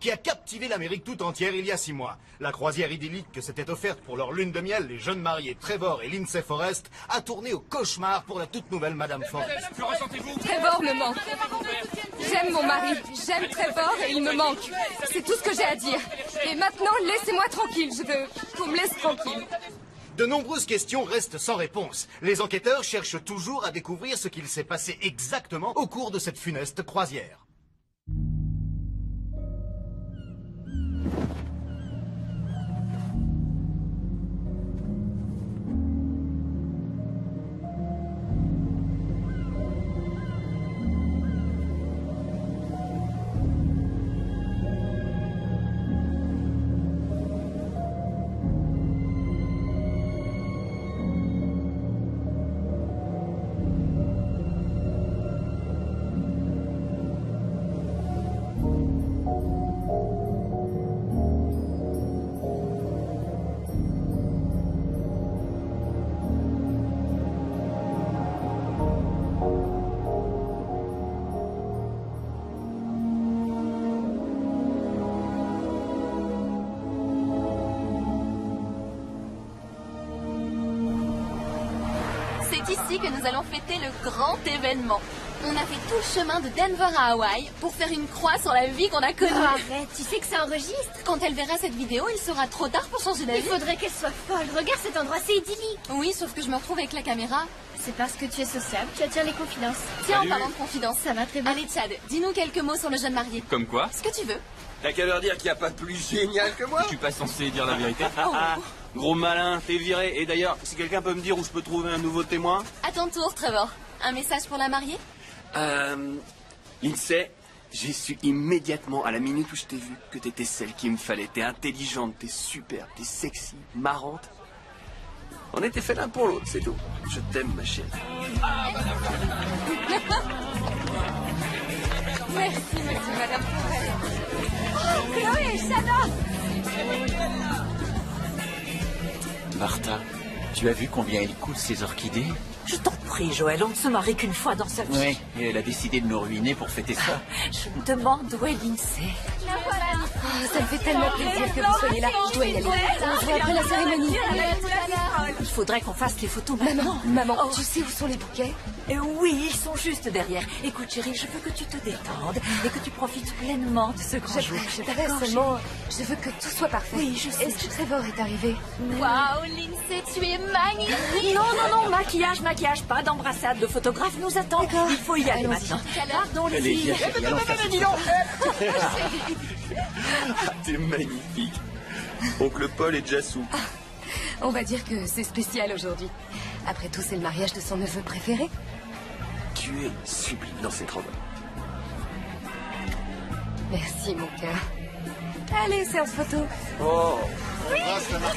qui a captivé l'Amérique tout entière il y a 6 mois. La croisière idyllique que s'était offerte pour leur lune de miel, les jeunes mariés Trevor et Lindsay Forrest, a tourné au cauchemar pour la toute nouvelle Madame Forrest. Que ressentez-vous? Trevor me manque. J'aime mon mari, j'aime Trevor et il me manque. C'est tout ce que j'ai à dire. Et maintenant, laissez-moi tranquille, je veux qu'on me laisse tranquille. De nombreuses questions restent sans réponse. Les enquêteurs cherchent toujours à découvrir ce qu'il s'est passé exactement au cours de cette funeste croisière. C'est ici que nous allons fêter le grand événement. On a fait tout le chemin de Denver à Hawaï pour faire une croix sur la vie qu'on a connue. Oh, arrête, tu sais que ça enregistre. Quand elle verra cette vidéo, il sera trop tard pour changer d'avis. Il faudrait qu'elle soit folle. Regarde cet endroit, c'est idyllique. Oui, sauf que je me retrouve avec la caméra. C'est parce que tu es sociable, tu attires les confidences. Tiens, Salut. en parlant de confidence. Ça va très bien. Allez, Chad, dis-nous quelques mots sur le jeune marié. Comme quoi? Ce que tu veux. T'as qu'à leur dire qu'il n'y a pas de plus génial que moi. Je suis pas censé dire la vérité. Oh. Gros malin, t'es viré. Et d'ailleurs, si quelqu'un peut me dire où je peux trouver un nouveau témoin. À ton tour, Trevor. Un message pour la mariée? Lindsay, j'ai su immédiatement, à la minute où je t'ai vu, que t'étais celle qu'il me fallait. T'es intelligente, t'es super, t'es sexy, marrante. On était fait l'un pour l'autre, c'est tout. Je t'aime, ma chérie. Merci, madame Forrest. Oh, Chloé, Shanna! Martha, tu as vu combien elle coûte ces orchidées? Je t'en prie, Joël, on ne se marie qu'une fois dans sa vie. Oui, et elle a décidé de nous ruiner pour fêter ça. Je me demande où est Lindsay. Oh, ça me fait tellement plaisir que vous soyez là. Je dois y aller. On se voit après la cérémonie. Il faudrait qu'on fasse les photos maintenant. Maman, Oh. tu sais où sont les bouquets? Oui, ils sont juste derrière. Écoute, chérie, je veux que tu te détendes et que tu profites pleinement de ce grand jour. D'accord, seulement, je veux que tout soit parfait. Oui, je sais. Est-ce que Trevor est arrivé? Waouh, Lindsay, tu es magnifique! Non, maquillage, pas d'embrassade. Le photographe nous attend. Il faut y aller maintenant. Pardon, les Allez, filles. viens, chérie, allons faire ce Ah, t'es magnifique. Oncle Paul est déjà sous. On va dire que c'est spécial aujourd'hui. Après tout, c'est le mariage de son neveu préféré. Tu es sublime. Non, c'est trop bon. Merci, mon cœur. Allez, séance photo. Oh.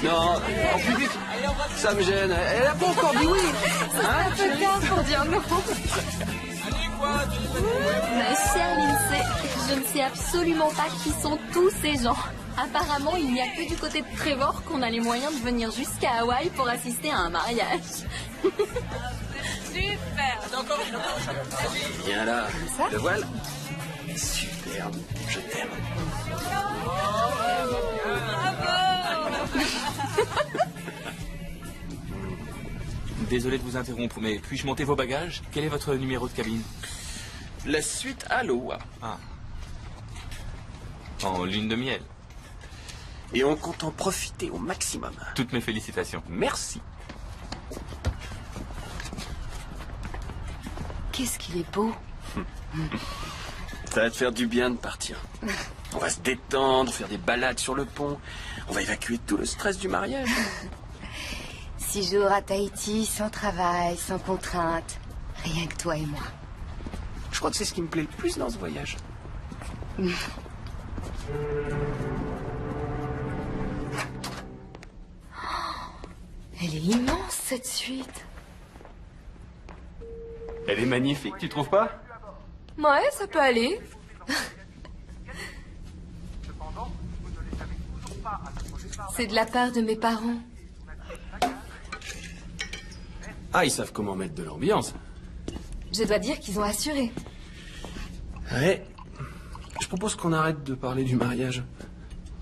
Non, en public, ça me gêne. Elle a pas encore dit oui. Un peu tard pour dire non. Ma chère Lindsay, je ne sais absolument pas qui sont tous ces gens. Apparemment, il n'y a que du côté de Trevor qu'on a les moyens de venir jusqu'à Hawaï pour assister à un mariage. Viens là. ça Le voile. Superbe. Je t'aime. Désolé de vous interrompre, mais puis-je monter vos bagages? Quel est votre numéro de cabine? La suite à l'eau. Ah. En lune de miel. Et on compte en profiter au maximum. Toutes mes félicitations. Merci. Qu'est-ce qu'il est beau. Ça va te faire du bien de partir. On va se détendre, faire des balades sur le pont. On va évacuer tout le stress du mariage. 6 jours à Tahiti, sans travail, sans contrainte. Rien que toi et moi. Je crois que c'est ce qui me plaît le plus dans ce voyage. Elle est immense, cette suite. Elle est magnifique, tu trouves pas? Ouais, ça peut aller. C'est de la part de mes parents. Ah, ils savent comment mettre de l'ambiance. Je dois dire qu'ils ont assuré. Ouais. Je propose qu'on arrête de parler du mariage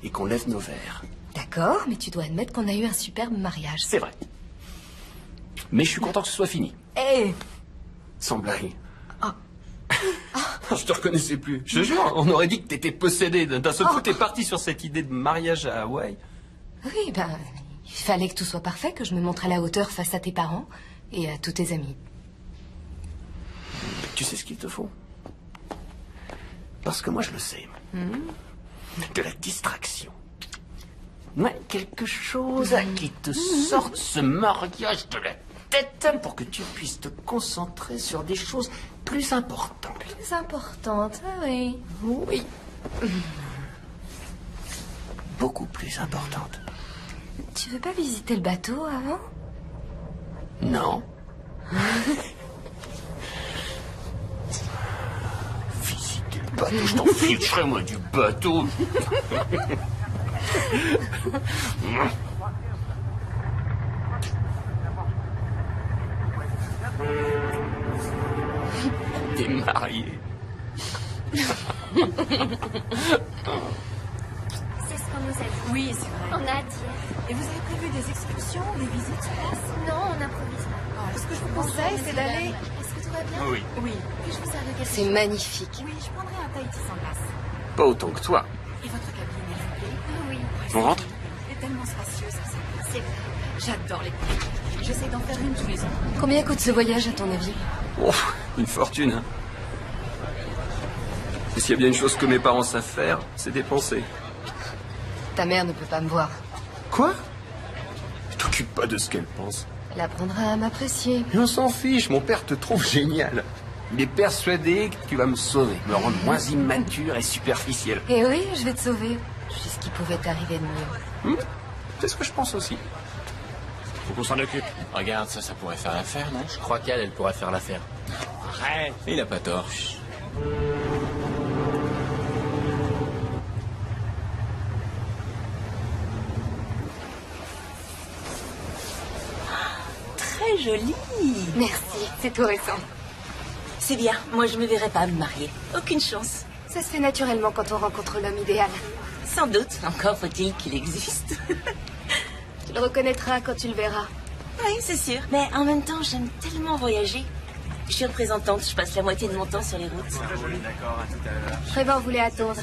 et qu'on lève nos verres. D'accord, mais tu dois admettre qu'on a eu un superbe mariage. C'est vrai. Mais je suis content que ce soit fini. Eh Sans blague. Je te reconnaissais plus. Je te jure, on aurait dit que t'étais possédé. D'un seul coup, t'es parti sur cette idée de mariage à Hawaï. Oui, ben, il fallait que tout soit parfait, que je me montre à la hauteur face à tes parents et à tous tes amis. Tu sais ce qu'il te faut? Parce que moi, je le sais. De la distraction. Ouais, quelque chose qui te sorte ce mariage de la tête pour que tu puisses te concentrer sur des choses plus importantes. Plus importante, ah oui. Oui. Beaucoup plus importantes. Tu veux pas visiter le bateau avant? Non. Visiter le bateau, je t'en ficherai moi du bateau. T'es marié. C'est ce qu'on nous a dit. Oui, c'est vrai. On a dit. Et vous avez prévu des excursions, des visites sur place? Non, on improvise. Ce que je vous conseille, c'est d'aller... Est-ce que tout va bien? Oui. Oui. Puis-je vous servir quelque C'est chose? magnifique. Oui, je prendrai un Tahiti sans glace. Pas autant que toi. Et votre cabine, elle vous plaît? Oui, On rentre? Elle est tellement spacieuse, ça. c'est vrai. J'adore les cabines. J'essaie d'en faire une tous les ans. Combien coûte ce voyage, à ton avis? Oh, une fortune, hein. Et s'il y a bien une chose que mes parents savent faire, c'est dépenser. Ta mère ne peut pas me voir. Quoi? Je t'occupe pas de ce qu'elle pense. Elle apprendra à m'apprécier. Mais on s'en fiche, mon père te trouve génial. Il est persuadé que tu vas me sauver, me rendre moins immature et superficielle. Et oui, je vais te sauver. Je sais ce qui pouvait t'arriver de mieux. C'est ce que je pense aussi. Faut qu'on s'en occupe. Regarde, ça pourrait faire l'affaire, non? Je crois qu'elle pourrait faire l'affaire. Arrête. Il a pas tort. Très jolie. Merci, c'est tout récent. C'est bien. Moi, je me verrais pas me marier. Aucune chance. Ça se fait naturellement quand on rencontre l'homme idéal. Sans doute. Encore faut-il qu'il existe. Tu le reconnaîtras quand tu le verras. Oui, c'est sûr. Mais en même temps, j'aime tellement voyager. Je suis représentante. Je passe la moitié de mon temps sur les routes. Trevor voulait attendre,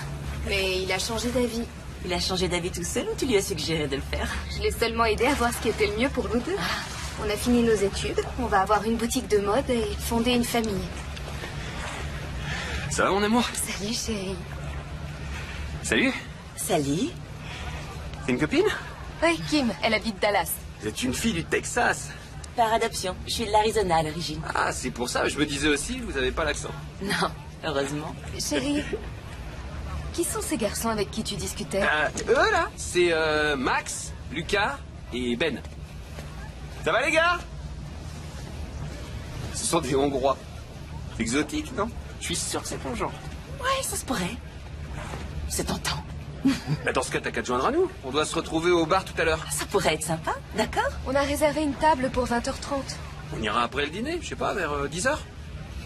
mais il a changé d'avis. Il a changé d'avis tout seul ou tu lui as suggéré de le faire? Je l'ai seulement aidé à voir ce qui était le mieux pour nous deux. On a fini nos études, on va avoir une boutique de mode et fonder une famille. Ça va, mon amour? Salut, chérie. Salut. Salut. C'est une copine? Oui, Kim, elle habite Dallas. Vous êtes une fille du Texas. Par adoption. Je suis de l'Arizona à l'origine. Ah, c'est pour ça, je me disais aussi, vous avez pas l'accent. Non, heureusement. Chérie, qui sont ces garçons avec qui tu discutais? Eux, là, c'est Max, Lucas et Ben. Ça va, les gars? Ce sont des Hongrois. Exotiques, non? Je suis sûr que c'est ton genre. Ouais, ça se pourrait. C'est tentant. Bah, dans ce cas, t'as qu'à te joindre à nous. On doit se retrouver au bar tout à l'heure. Ça pourrait être sympa, d'accord? On a réservé une table pour 20h30. On ira après le dîner, je sais pas, vers 10h.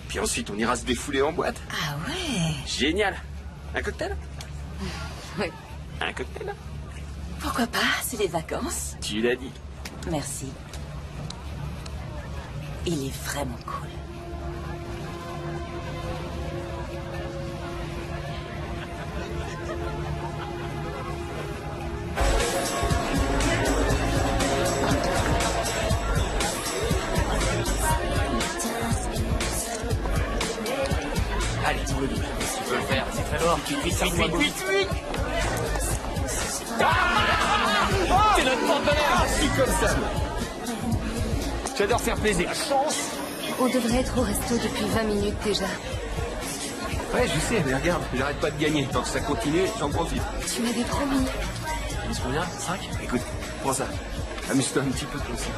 Puis ensuite, on ira se défouler en boîte. Ah ouais. Génial. Un cocktail? Oui. Un cocktail? Pourquoi pas? C'est les vacances. Tu l'as dit. Merci. Il est vraiment cool. Allez, dis-le nous. Si tu peux le faire, c'est très loin. Vite. T'es notre partenaire. Je suis comme ça. J'adore faire plaisir. On devrait être au resto depuis 20 minutes déjà. Ouais, je sais, mais regarde, j'arrête pas de gagner. Tant que ça continue, j'en profite. Tu m'avais promis. Mise combien? 5? Écoute, prends ça. Amuse-toi un petit peu toi aussi.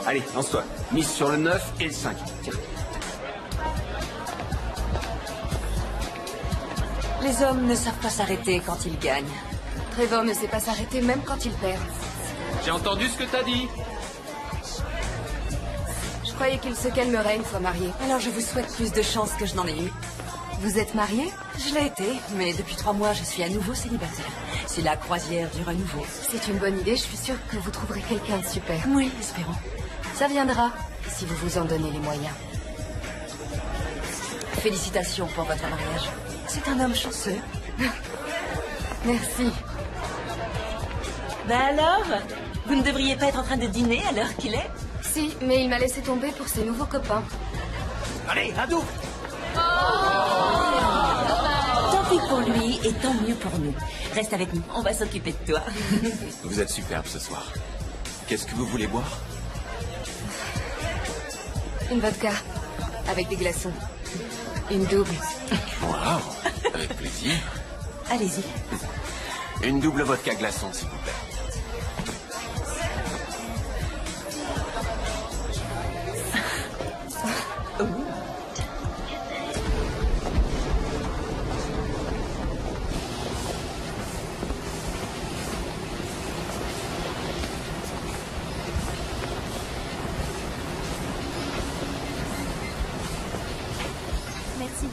Allez, lance-toi. Mise sur le 9 et le 5. Tiens. Les hommes ne savent pas s'arrêter quand ils gagnent. Trevor ne sait pas s'arrêter même quand il perd. J'ai entendu ce que t'as dit. Je croyais qu'il se calmerait une fois marié. Alors je vous souhaite plus de chance que je n'en ai eu. Vous êtes mariée? Je l'ai été, mais depuis 3 mois, je suis à nouveau célibataire. C'est la croisière du renouveau. C'est une bonne idée, je suis sûre que vous trouverez quelqu'un de super. Oui, espérons. Ça viendra, si vous vous en donnez les moyens. Félicitations pour votre mariage. C'est un homme chanceux. Merci. Ben alors, vous ne devriez pas être en train de dîner à l'heure qu'il est? Si, mais il m'a laissé tomber pour ses nouveaux copains. Allez, un double. Tant pis pour lui et tant mieux pour nous. Reste avec nous, on va s'occuper de toi. Vous êtes superbe ce soir. Qu'est-ce que vous voulez boire? Une vodka, avec des glaçons. Une double. Waouh, avec plaisir. Allez-y. Une double vodka glaçon, s'il vous plaît. Merci.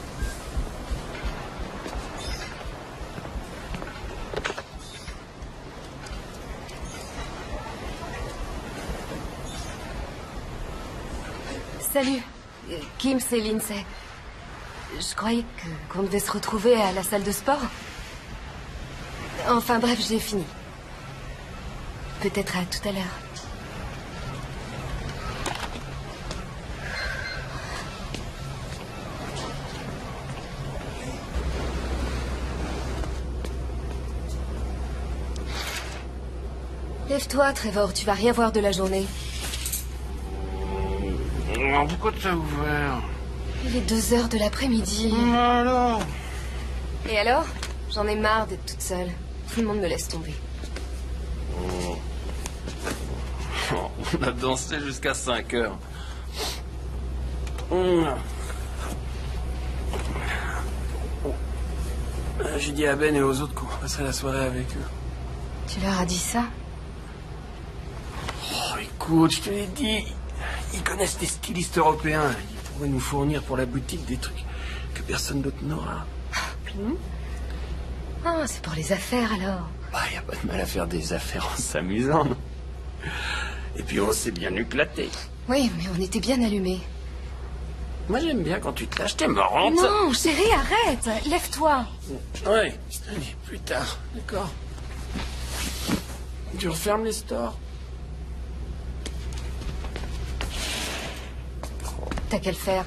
Salut. Kim, c'est Lindsay. Je croyais qu'on devait se retrouver à la salle de sport. Enfin bref, j'ai fini. Peut-être à tout à l'heure. Lève-toi, Trevor, tu vas rien voir de la journée. Pourquoi tu as ouvert? Il est 2 heures de l'après-midi. Alors? Et alors? J'en ai marre d'être toute seule. Tout le monde me laisse tomber. On a dansé jusqu'à 5 heures. J'ai dit à Ben et aux autres qu'on passerait la soirée avec eux. Tu leur as dit ça? Oh, écoute, je te l'ai dit. Ils connaissent des stylistes européens. Ils pourraient nous fournir pour la boutique des trucs que personne d'autre n'aura. Ah, c'est pour les affaires alors. Bah, y a pas de mal à faire des affaires en s'amusant, non? Et puis on s'est bien éclaté. Oui, mais on était bien allumés. Moi j'aime bien quand tu te lâches, t'es marrante. Non, chérie, arrête. Lève-toi. Ouais, allez, plus tard, d'accord. Tu refermes les stores. T'as qu'à le faire.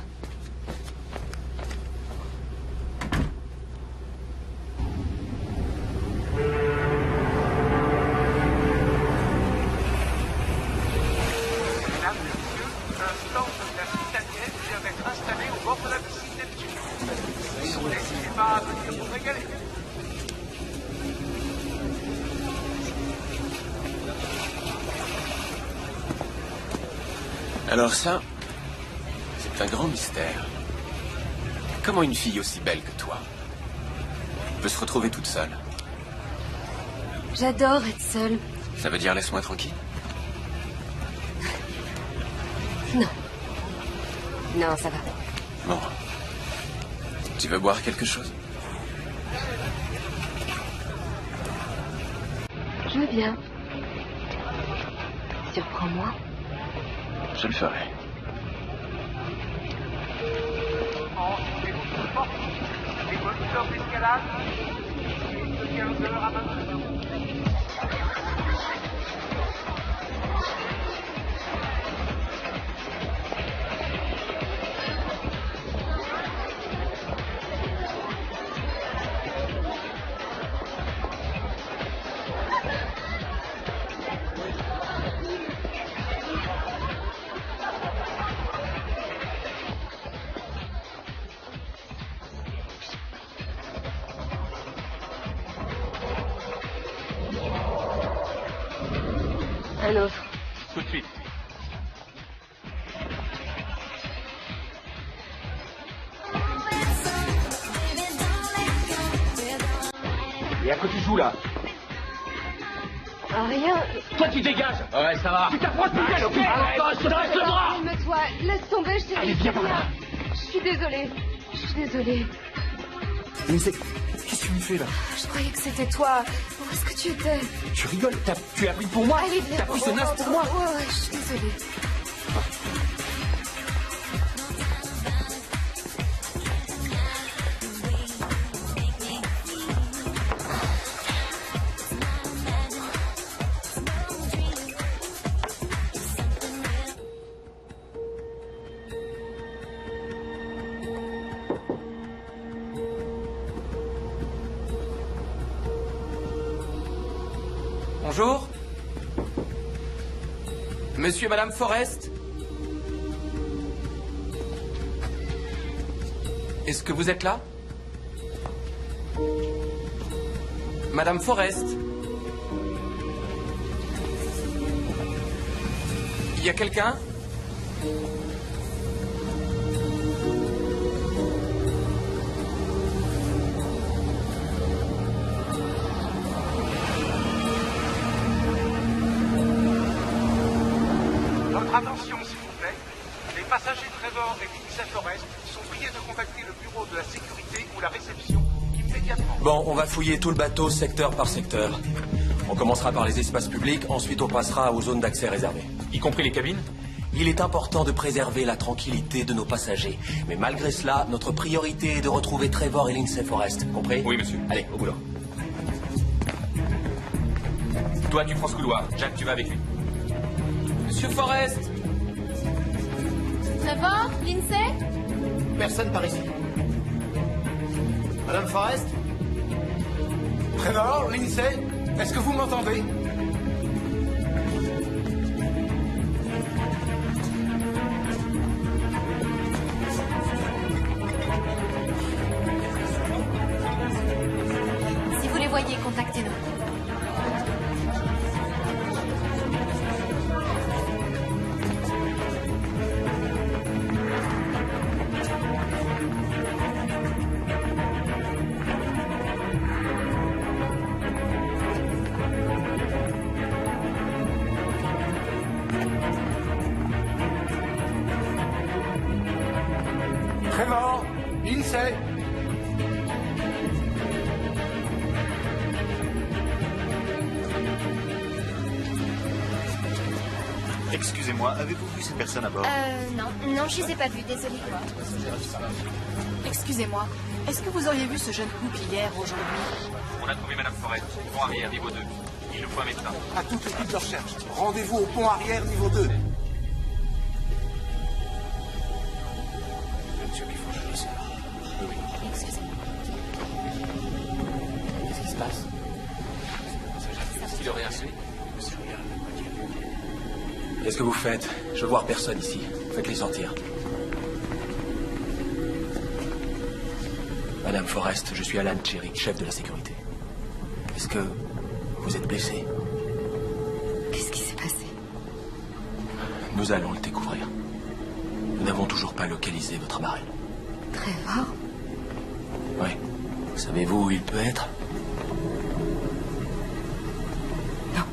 Mesdames, messieurs, un stand de la vie italienne vient d'être installé au bord de la piscine Neptune. N'hésitez pas à venir vous régaler. Alors ça, c'est un grand mystère. Comment une fille aussi belle que toi peut se retrouver toute seule? J'adore être seule. Ça veut dire laisse-moi tranquille? Non. Non, ça va. Bon. Tu veux boire quelque chose? Je veux bien. Surprends-moi. Je le ferai. Les moniteurs d'escalade, de 15h à 22h. Un autre. Tout de suite. Et à quoi tu joues là? Ah, rien. Toi tu dégages. Ouais, ça va. Tu t'approches plus d'elle, ok? Alors je te reste le bras. Calme-toi. Laisse tomber, chérie. Allez, viens par là. Je suis désolée. Je suis désolée. Lindsay, qu'est-ce que tu me fais là? Je croyais que c'était toi. Où est-ce que tu étais? Tu rigoles? Tu as pris pour moi? Allez, viens. T'as pris ce naze pour moi? Ouais, je suis désolée. Bonjour. Monsieur et Madame Forrest. Est-ce que vous êtes là? Madame Forrest. Il y a quelqu'un? Votre attention, s'il vous plaît. Les passagers Trevor et Lindsay Forrest sont priés de contacter le bureau de la sécurité ou la réception immédiatement. Bon, on va fouiller tout le bateau secteur par secteur. On commencera par les espaces publics, ensuite on passera aux zones d'accès réservées. Y compris les cabines? Il est important de préserver la tranquillité de nos passagers. Mais malgré cela, notre priorité est de retrouver Trevor et Lindsay Forrest. Compris? Oui, monsieur. Allez, au boulot. Toi, tu prends ce couloir. Jack, tu vas avec lui. Monsieur Forrest! Trevor? Lindsay? Personne par ici. Madame Forrest? Trevor, Lindsay, est-ce que vous m'entendez? Si vous les voyez, contactez-nous. Trevor, Lindsay. Excusez-moi, avez-vous vu ces personnes à bord? Non, je les ai pas vus, désolée. Excusez-moi, est-ce que vous auriez vu ce jeune couple hier, aujourd'hui? On a trouvé Madame Forrest, pont arrière, niveau 2. Il nous faut un médecin. À toute l'équipe de recherche. Rendez-vous au pont arrière niveau 2. Excusez-moi. Qu'est-ce qui se passe? Est-ce qu'il aurait assuré? Qu'est-ce que vous faites? Je veux voir personne ici. Faites-les sortir. Madame Forrest, je suis Alan Cherry, chef de la sécurité. Est-ce que vous êtes blessé? Qu'est-ce qui s'est passé? Nous allons le découvrir. Nous n'avons toujours pas localisé votre marraine. Trevor? Oui. Savez-vous où il peut être? Non.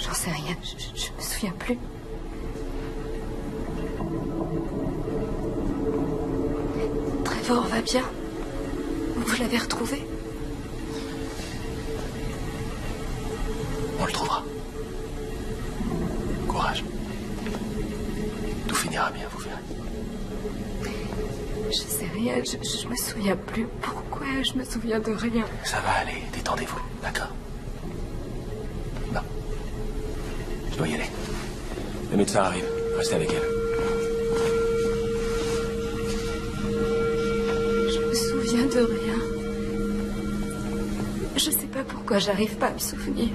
J'en sais rien. Je me souviens plus. Trevor va bien? Vous l'avez retrouvé? On le trouvera. Courage. Tout finira bien, vous verrez. Je sais rien, je me souviens plus. Pourquoi je me souviens de rien? Ça va aller, détendez-vous, d'accord? Non. Je dois y aller. Le médecin arrive, restez avec elle. Je me souviens de rien. Je sais pas pourquoi j'arrive pas à me souvenir.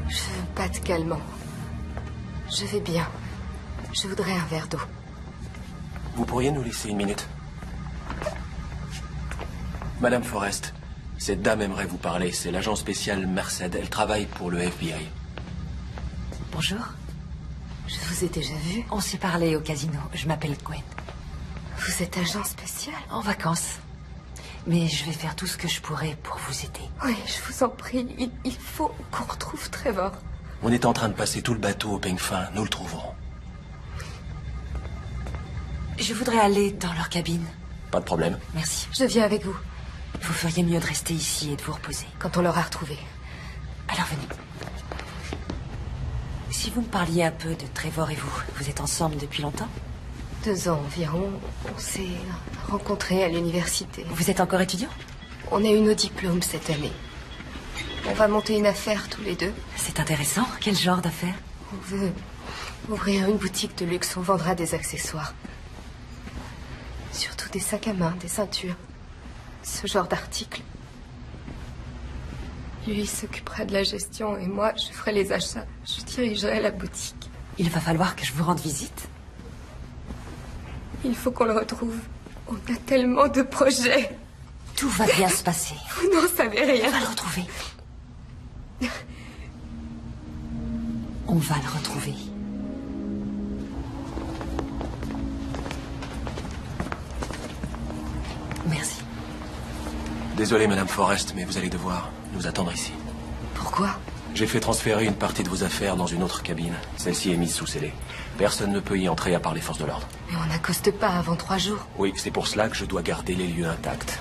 Je veux pas de calmant. Je vais bien. Je voudrais un verre d'eau. Vous pourriez nous laisser une minute? Madame Forrest, cette dame aimerait vous parler. C'est l'agent spécial Merced. Elle travaille pour le FBI. Bonjour. Je vous ai déjà vu. On s'est parlé au casino. Je m'appelle Gwen. Vous êtes agent spécial? En vacances. Mais je vais faire tout ce que je pourrai pour vous aider. Oui, je vous en prie, il faut qu'on retrouve Trevor. On est en train de passer tout le bateau au peigne fin. Nous le trouverons. Je voudrais aller dans leur cabine. Pas de problème. Merci. Je viens avec vous. Vous feriez mieux de rester ici et de vous reposer. Quand on l'aura retrouvé. Alors venez. Si vous me parliez un peu de Trevor et vous, vous êtes ensemble depuis longtemps? 2 ans environ. On s'est rencontrés à l'université. Vous êtes encore étudiant? On a eu nos diplômes cette année. On va monter une affaire tous les deux. C'est intéressant. Quel genre d'affaire? On veut ouvrir une boutique de luxe. On vendra des accessoires. Surtout des sacs à main, des ceintures. Ce genre d'articles. Lui s'occupera de la gestion et moi, je ferai les achats. Je dirigerai la boutique. Il va falloir que je vous rende visite. Il faut qu'on le retrouve. On a tellement de projets. Tout va bien se passer. Vous n'en savez rien. On va le retrouver. On va le retrouver. Merci. Désolé, Madame Forrest, mais vous allez devoir nous attendre ici. Pourquoi? J'ai fait transférer une partie de vos affaires dans une autre cabine. Celle-ci est mise sous scellé. Personne ne peut y entrer à part les forces de l'ordre. Mais on n'accoste pas avant 3 jours. Oui, c'est pour cela que je dois garder les lieux intacts.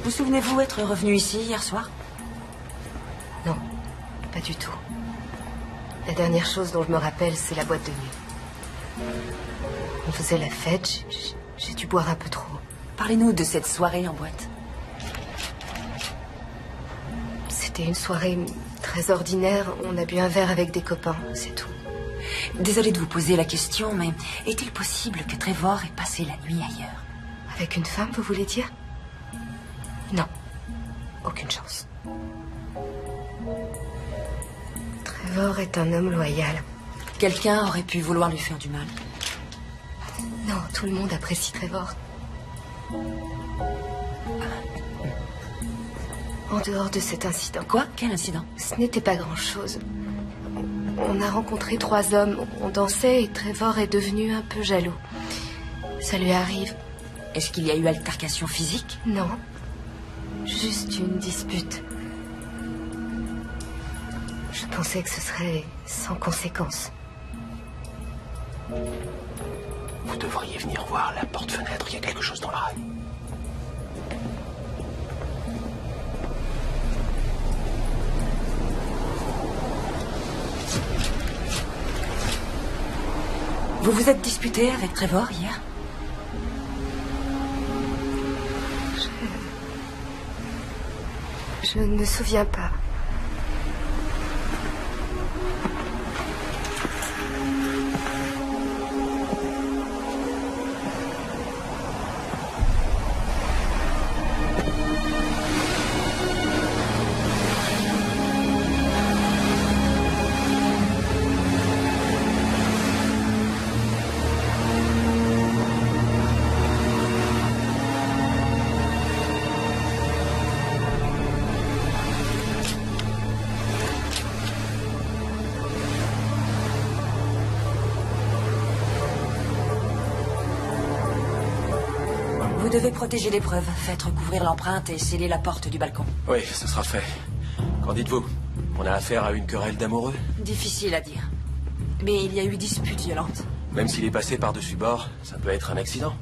Vous souvenez-vous être revenu ici hier soir? Non, pas du tout. La dernière chose dont je me rappelle, c'est la boîte de nuit. On faisait la fête, j'ai dû boire un peu trop. Parlez-nous de cette soirée en boîte. C'était une soirée très ordinaire. On a bu un verre avec des copains, c'est tout. Désolée de vous poser la question, mais est-il possible que Trevor ait passé la nuit ailleurs? Avec une femme, vous voulez dire? Non. Aucune chance. Trevor est un homme loyal. Quelqu'un aurait pu vouloir lui faire du mal. Non, tout le monde apprécie Trevor. En dehors de cet incident. Quoi? Quel incident? Ce n'était pas grand-chose. On a rencontré 3 hommes. On dansait et Trevor est devenu un peu jaloux. Ça lui arrive. Est-ce qu'il y a eu altercation physique? Non. Juste une dispute. Je pensais que ce serait sans conséquence. Vous devriez venir voir la porte-fenêtre. Il y a quelque chose dans le rail. Vous vous êtes disputé avec Trevor hier? Je ne me souviens pas. Vous devez protéger les preuves. Faites recouvrir l'empreinte et sceller la porte du balcon. Oui, ce sera fait. Qu'en dites-vous? On a affaire à une querelle d'amoureux? Difficile à dire. Mais il y a eu dispute violente. Même s'il est passé par-dessus bord, ça peut être un accident.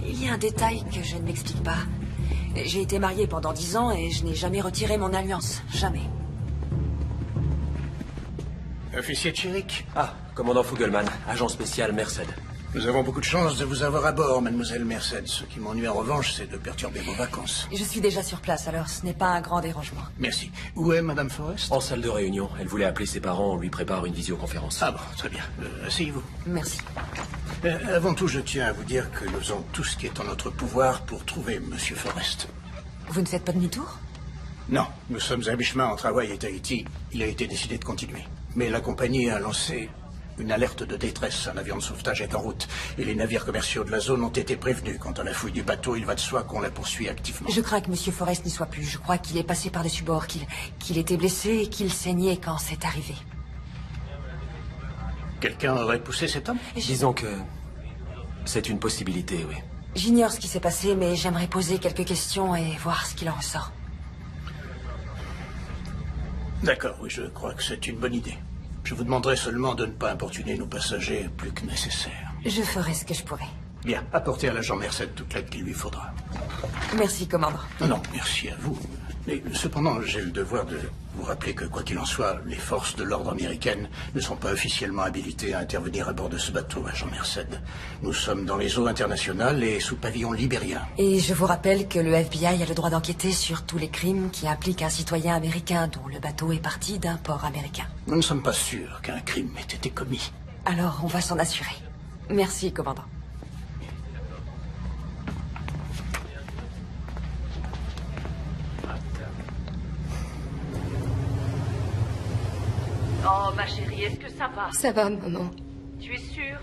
Il y a un détail que je ne m'explique pas. J'ai été mariée pendant 10 ans et je n'ai jamais retiré mon alliance. Jamais. Officier Chirik. Ah, commandant Fugleman, agent spécial Merced. Nous avons beaucoup de chance de vous avoir à bord, mademoiselle Merced. Ce qui m'ennuie en revanche, c'est de perturber vos vacances. Je suis déjà sur place, alors ce n'est pas un grand dérangement. Merci. Où est madame Forrest? En salle de réunion. Elle voulait appeler ses parents, on lui prépare une visioconférence. Ah bon, très bien. Asseyez-vous. Merci. Avant tout, je tiens à vous dire que nous faisons tout ce qui est en notre pouvoir pour trouver monsieur Forrest. Vous ne faites pas demi-tour? Non, nous sommes à mi-chemin entre Hawaï et Tahiti. Il a été décidé de continuer. Mais la compagnie a lancé une alerte de détresse. Un avion de sauvetage est en route. Et les navires commerciaux de la zone ont été prévenus. Quant à la fouille du bateau, il va de soi qu'on la poursuit activement. Je crains que M. Forrest n'y soit plus. Je crois qu'il est passé par-dessus bord, qu'il était blessé et qu'il saignait quand c'est arrivé. Quelqu'un aurait poussé cet homme? Disons que c'est une possibilité, oui. J'ignore ce qui s'est passé, mais j'aimerais poser quelques questions et voir ce qu'il en ressort. D'accord, oui, je crois que c'est une bonne idée. Je vous demanderai seulement de ne pas importuner nos passagers plus que nécessaire. Je ferai ce que je pourrai. Bien, apportez à l'agent Merced toute l'aide qu'il lui faudra. Merci, commandant. Non, merci à vous. Mais cependant, j'ai le devoir de vous rappeler que, quoi qu'il en soit, les forces de l'ordre américaines ne sont pas officiellement habilitées à intervenir à bord de ce bateau, agent Merced. Nous sommes dans les eaux internationales et sous pavillon libérien. Et je vous rappelle que le FBI a le droit d'enquêter sur tous les crimes qui impliquent un citoyen américain dont le bateau est parti d'un port américain. Nous ne sommes pas sûrs qu'un crime ait été commis. Alors, on va s'en assurer. Merci, commandant. Oh, ma chérie, est-ce que ça va? Ça va, maman. Tu es sûre?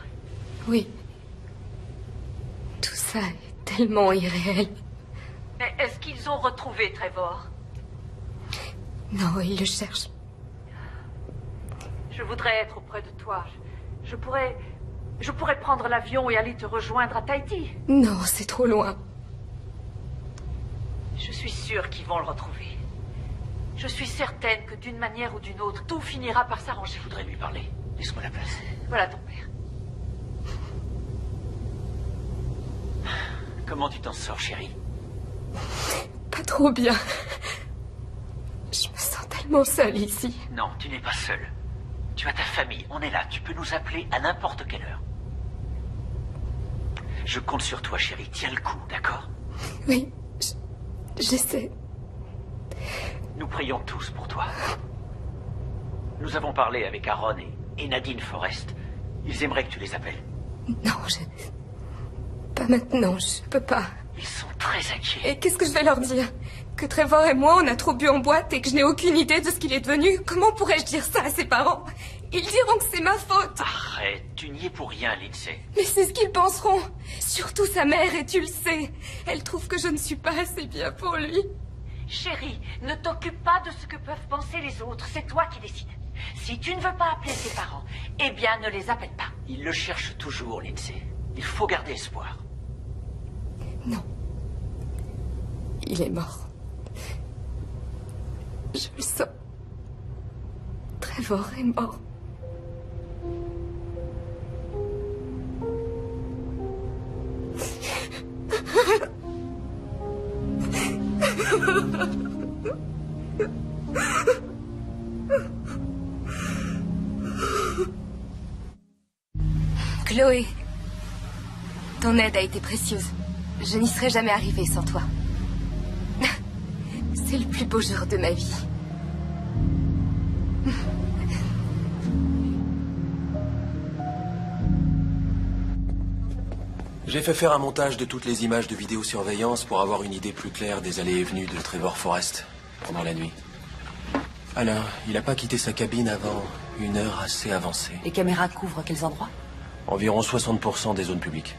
Oui. Tout ça est tellement irréel. Mais est-ce qu'ils ont retrouvé Trevor? Non, ils le cherchent. Je voudrais être auprès de toi. Je pourrais prendre l'avion et aller te rejoindre à Tahiti. Non, c'est trop loin. Je suis sûre qu'ils vont le retrouver. Je suis certaine que d'une manière ou d'une autre, tout finira par s'arranger. Je voudrais lui parler. Laisse-moi la place. Voilà ton père. Comment tu t'en sors, chérie? Pas trop bien. Je me sens tellement seule ici. Non, tu n'es pas seule. Tu as ta famille, on est là. Tu peux nous appeler à n'importe quelle heure. Je compte sur toi, chérie. Tiens le coup, d'accord? Oui, j'essaie. Nous prions tous pour toi. Nous avons parlé avec Aaron et Nadine Forrest. Ils aimeraient que tu les appelles. Non, pas maintenant, je peux pas. Ils sont très inquiets. Et qu'est-ce que je vais leur dire? Que Trevor et moi, on a trop bu en boîte et que je n'ai aucune idée de ce qu'il est devenu? Comment pourrais-je dire ça à ses parents? Ils diront que c'est ma faute. Arrête, tu n'y es pour rien, Lindsay. Mais c'est ce qu'ils penseront. Surtout sa mère, et tu le sais. Elle trouve que je ne suis pas assez bien pour lui. Chérie, ne t'occupe pas de ce que peuvent penser les autres. C'est toi qui décides. Si tu ne veux pas appeler tes parents, eh bien, ne les appelle pas. Ils le cherchent toujours, Lindsay. Il faut garder espoir. Non. Il est mort. Je le sens. Trevor est mort. Chloé, ton aide a été précieuse. Je n'y serais jamais arrivée sans toi. C'est le plus beau jour de ma vie. J'ai fait faire un montage de toutes les images de vidéosurveillance pour avoir une idée plus claire des allées et venues de Trevor Forrest pendant la nuit. Alors, il n'a pas quitté sa cabine avant une heure assez avancée. Les caméras couvrent quels endroits? Environ 60% des zones publiques.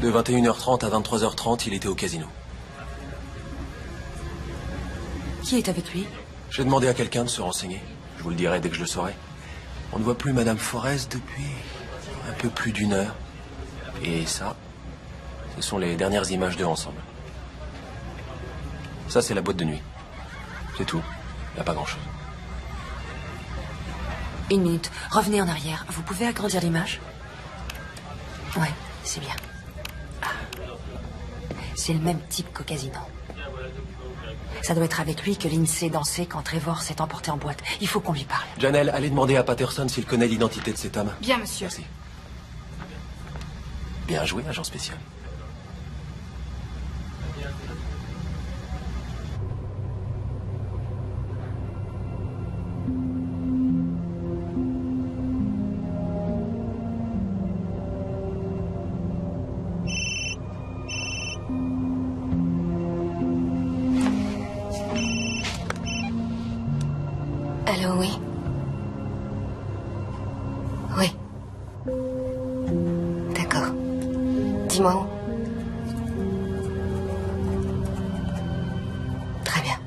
De 21h30 à 23h30, il était au casino. Qui est avec lui? J'ai demandé à quelqu'un de se renseigner. Je vous le dirai dès que je le saurai. On ne voit plus Madame Forrest depuis un peu plus d'une heure. Et ça, ce sont les dernières images d'eux ensemble. Ça, c'est la boîte de nuit. C'est tout. Il n'y a pas grand-chose. Une minute. Revenez en arrière. Vous pouvez agrandir l'image? Ouais, c'est bien. C'est le même type qu'au casino. Ça doit être avec lui que Lindsay dansait quand Trevor s'est emporté en boîte. Il faut qu'on lui parle. Janelle, allez demander à Patterson s'il connaît l'identité de cet homme. Bien, monsieur. Merci. Bien joué, agent spécial. Allô, oui. Oui. D'accord. Dis-moi où. Très bien.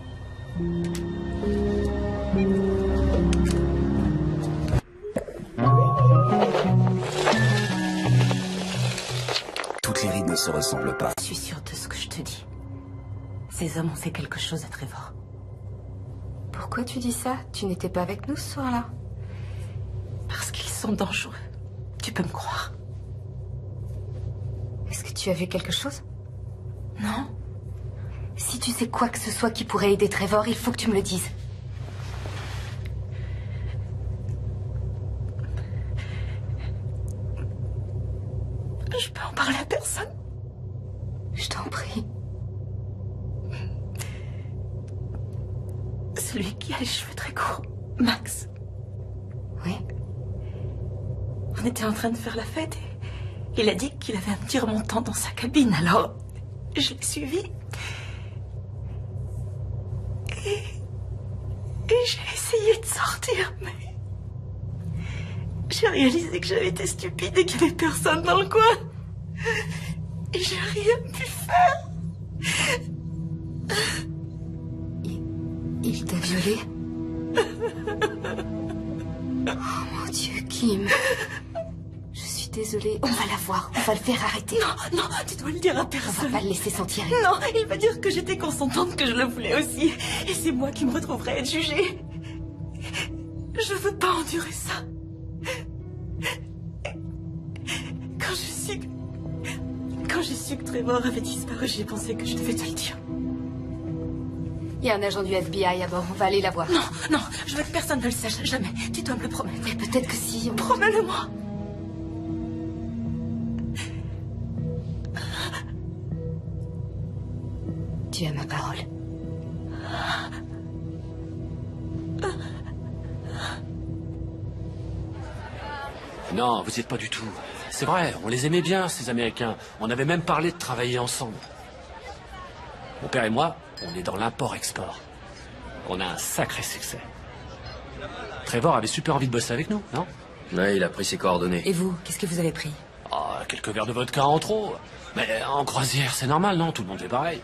se ressemblent pas. Je suis sûre de ce que je te dis. Ces hommes ont fait quelque chose à Trevor. Pourquoi tu dis ça? Tu n'étais pas avec nous ce soir-là? Parce qu'ils sont dangereux. Tu peux me croire. Est-ce que tu as vu quelque chose? Non. Si tu sais quoi que ce soit qui pourrait aider Trevor, il faut que tu me le dises. Je peux en parler à personne. Je t'en prie. Celui qui a les cheveux très courts. Max. Oui. On était en train de faire la fête et il a dit qu'il avait un petit remontant dans sa cabine, alors je l'ai suivi. Et j'ai essayé de sortir, mais j'ai réalisé que j'avais été stupide et qu'il n'y avait personne dans le coin. Et j'ai rien pu faire. Il t'a violée? Oh mon Dieu, Kim. Je suis désolée. On va la voir. On va le faire arrêter. Non, non, tu dois le dire à personne. On va pas le laisser sentir. Non, il va dire que j'étais consentante, que je le voulais aussi. Et c'est moi qui me retrouverai à être jugée. Je veux pas endurer ça. Quand j'ai su que Trevor avait disparu, j'ai pensé que je devais te le dire. Il y a un agent du FBI à bord. On va aller la voir. Non, non, je veux que personne ne le sache. Jamais. Tu dois me le promettre. Mais peut-être que si... Promets-le-moi. Tu as ma parole. Non, vous n'y êtes pas du tout. C'est vrai, on les aimait bien, ces Américains. On avait même parlé de travailler ensemble. Mon père et moi, on est dans l'import-export. On a un sacré succès. Trevor avait super envie de bosser avec nous, non? Ouais, il a pris ses coordonnées. Et vous, qu'est-ce que vous avez pris? Oh, quelques verres de vodka en trop. Mais en croisière, c'est normal, non? Tout le monde fait pareil.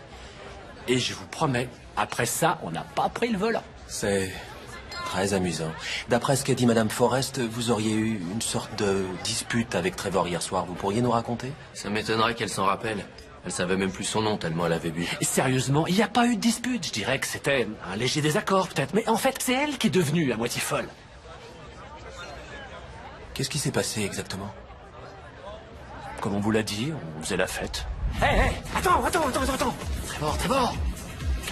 Et je vous promets, après ça, on n'a pas pris le volant. C'est très amusant. D'après ce qu'a dit Madame Forrest, vous auriez eu une sorte de dispute avec Trevor hier soir. Vous pourriez nous raconter? Ça m'étonnerait qu'elle s'en rappelle. Elle savait même plus son nom tellement elle avait bu. Et sérieusement, il n'y a pas eu de dispute. Je dirais que c'était un léger désaccord, peut-être. Mais en fait, c'est elle qui est devenue à moitié folle. Qu'est-ce qui s'est passé exactement? Comme on vous l'a dit, on faisait la fête. Hé, attends. Trevor,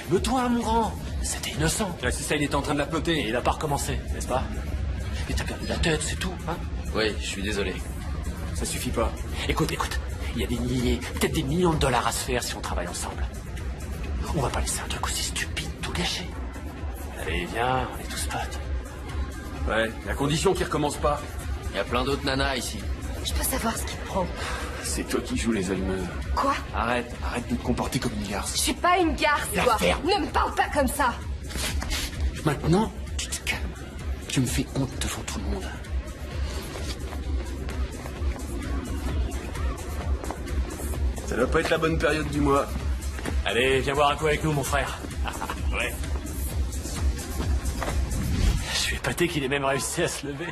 calme-toi, mon grand. C'était innocent. C'est ça, il était en train de la ploter et il n'a pas recommencé, n'est-ce pas? Mais t'as perdu la tête, c'est tout, hein? Oui, je suis désolé. Ça suffit pas. Écoute, il y a des milliers, peut-être des millions de dollars à se faire si on travaille ensemble. On va pas laisser un truc aussi stupide tout gâcher. Allez, viens, on est tous potes. Ouais, la condition qu'il recommence pas. Il y a plein d'autres nanas ici. Je peux savoir ce qui te prend. C'est toi qui joues les allumeuses. Quoi? Arrête de te comporter comme une garce. Je suis pas une garce, toi. Ne me parle pas comme ça. Maintenant, tu te calmes. Tu me fais honte devant tout le monde. Ça doit pas être la bonne période du mois. Allez, viens boire un coup avec nous, mon frère. Ouais. Je suis épaté qu'il ait même réussi à se lever.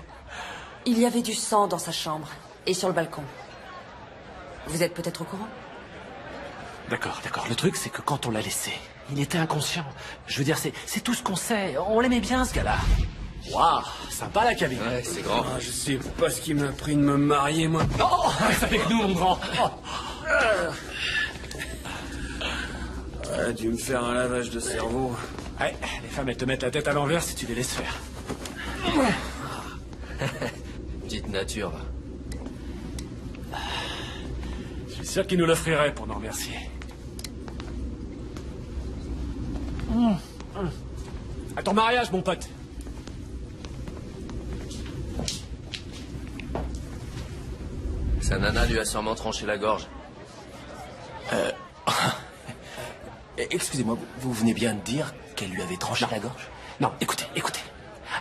Il y avait du sang dans sa chambre et sur le balcon. Vous êtes peut-être au courant? D'accord. Le truc, c'est que quand on l'a laissé, il était inconscient. Je veux dire, c'est tout ce qu'on sait. On l'aimait bien, ce gars-là. Waouh, sympa la cabine. Ouais, c'est grand. Ah, je sais pas ce qui m'a pris de me marier, moi. Oh, reste avec nous, mon grand. Ah, dû me faire un lavage de cerveau. Ouais, les femmes, elles te mettent la tête à l'envers si tu les laisses faire. Petite nature. Je suis sûr qu'ils nous l'offriraient pour nous remercier. À ton mariage, mon pote. Sa nana lui a sûrement tranché la gorge. Excusez-moi, vous venez bien de dire qu'elle lui avait tranché la gorge? Non, écoutez.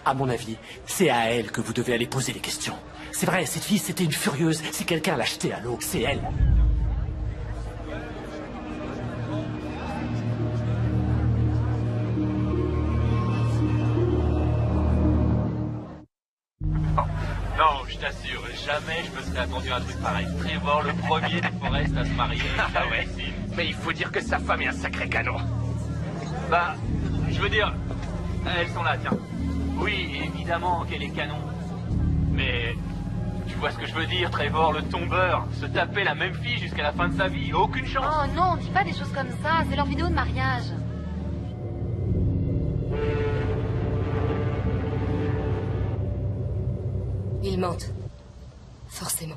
À mon avis, c'est à elle que vous devez aller poser les questions. C'est vrai, cette fille, c'était une furieuse. Si quelqu'un l'a jetée à l'eau, c'est elle. Non, je t'assure, jamais je me serais attendu à un truc pareil. Trevor, le premier des Forrest à se marier. Ah ouais. Mais il faut dire que sa femme est un sacré canon. Bah, je veux dire, elles sont là, tiens. Oui, évidemment qu'elle est canon. Mais tu vois ce que je veux dire, Trevor, le tombeur, se taper la même fille jusqu'à la fin de sa vie, aucune chance. Oh non, dis pas des choses comme ça, c'est leur vidéo de mariage. Ils mentent. Forcément.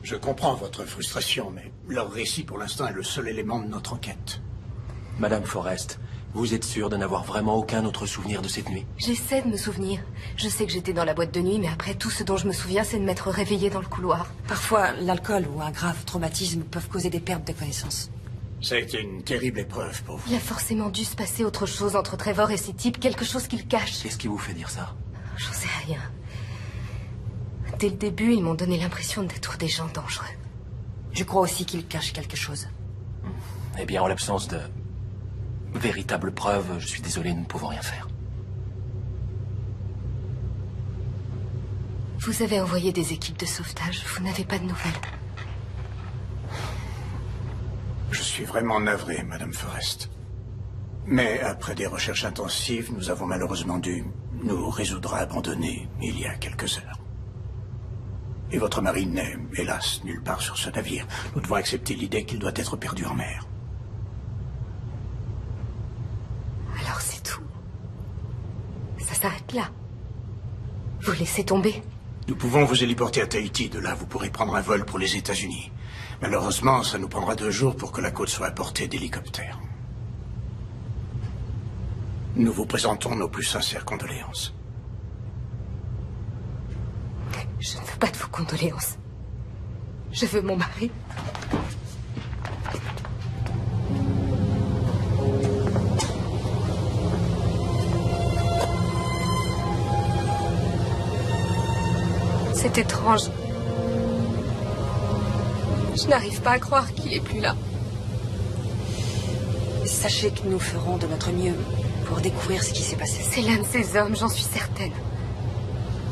Je comprends votre frustration, mais leur récit pour l'instant est le seul élément de notre enquête. Madame Forrest, vous êtes sûre de n'avoir vraiment aucun autre souvenir de cette nuit? J'essaie de me souvenir. Je sais que j'étais dans la boîte de nuit, mais après, tout ce dont je me souviens, c'est de m'être réveillée dans le couloir. Parfois, l'alcool ou un grave traumatisme peuvent causer des pertes de connaissance. Ça a été une terrible épreuve pour vous. Il a forcément dû se passer autre chose entre Trevor et ces types, quelque chose qu'il cache. Qu'est-ce qui vous fait dire ça? J'en sais rien. Dès le début, ils m'ont donné l'impression d'être des gens dangereux. Je crois aussi qu'ils cachent quelque chose. Eh bien, en l'absence de véritables preuves, je suis désolé, nous ne pouvons rien faire. Vous avez envoyé des équipes de sauvetage, vous n'avez pas de nouvelles. Je suis vraiment navré, Madame Forrest. Mais après des recherches intensives, nous avons malheureusement dû nous résoudre à abandonner il y a quelques heures. Et votre mari n'est, hélas, nulle part sur ce navire. Nous devons accepter l'idée qu'il doit être perdu en mer. Alors c'est tout. Ça s'arrête là. Vous laissez tomber. Nous pouvons vous héliporter à Tahiti. De là, vous pourrez prendre un vol pour les États-Unis. Malheureusement, ça nous prendra 2 jours pour que la côte soit à portée d'hélicoptère. Nous vous présentons nos plus sincères condoléances. Je ne veux pas de vos condoléances. Je veux mon mari. C'est étrange. Je n'arrive pas à croire qu'il est plus là. Sachez que nous ferons de notre mieux pour découvrir ce qui s'est passé. C'est l'un de ces hommes, j'en suis certaine.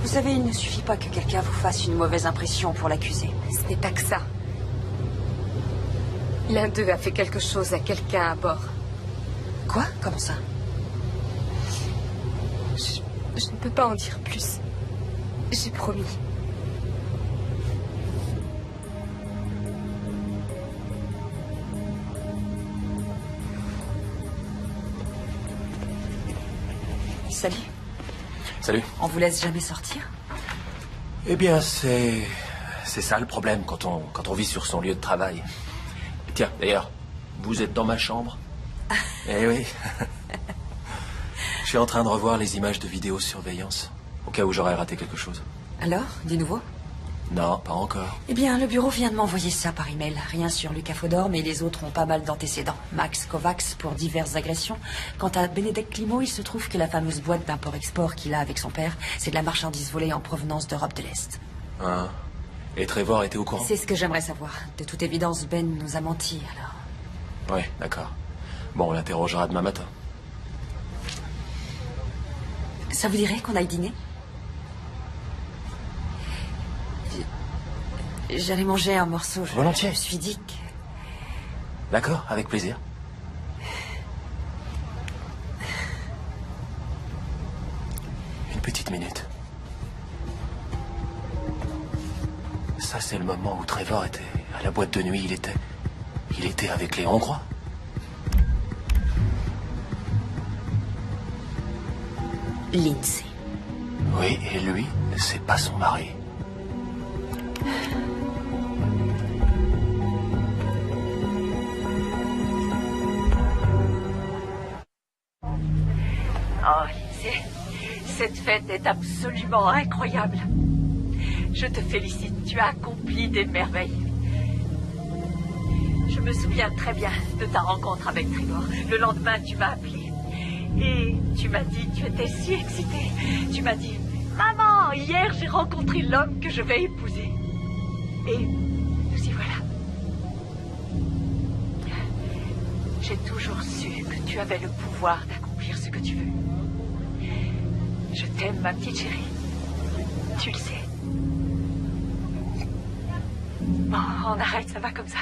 Vous savez, il ne suffit pas que quelqu'un vous fasse une mauvaise impression pour l'accuser. Ce n'est pas que ça. L'un d'eux a fait quelque chose à quelqu'un à bord. Quoi? Comment ça? Je ne peux pas en dire plus. J'ai promis. Salut. Salut. On vous laisse jamais sortir? Eh bien, c'est ça le problème quand on vit sur son lieu de travail. Tiens, d'ailleurs, vous êtes dans ma chambre? Eh oui. Je suis en train de revoir les images de vidéosurveillance, au cas où j'aurais raté quelque chose. Alors, du nouveau? Non, pas encore. Eh bien, le bureau vient de m'envoyer ça par email. Rien sur Lucas Fodor, mais les autres ont pas mal d'antécédents. Max Kovacs pour diverses agressions. Quant à Benedek Climo, il se trouve que la fameuse boîte d'import-export qu'il a avec son père, c'est de la marchandise volée en provenance d'Europe de l'Est. Ah. Et Trevor était au courant? C'est ce que j'aimerais savoir. De toute évidence, Ben nous a menti, alors. Oui, d'accord. Bon, on l'interrogera demain matin. Ça vous dirait qu'on aille dîner? J'allais manger un morceau. Volontiers. Je me suis dit que... D'accord, avec plaisir. Une petite minute. Ça, c'est le moment où Trevor était à la boîte de nuit. Il était avec les Hongrois. Lindsay. Oui, et lui, c'est pas son mari. Oh, Lindsay, cette fête est absolument incroyable. Je te félicite, tu as accompli des merveilles. Je me souviens très bien de ta rencontre avec Trevor. Le lendemain, tu m'as appelé. Et tu m'as dit, tu étais si excitée. Tu m'as dit, maman, hier j'ai rencontré l'homme que je vais épouser. Et nous y voilà. J'ai toujours su que tu avais le pouvoir d'accomplir ce que tu veux. Je t'aime, ma petite chérie. Tu le sais. Bon, on arrête, ça va comme ça.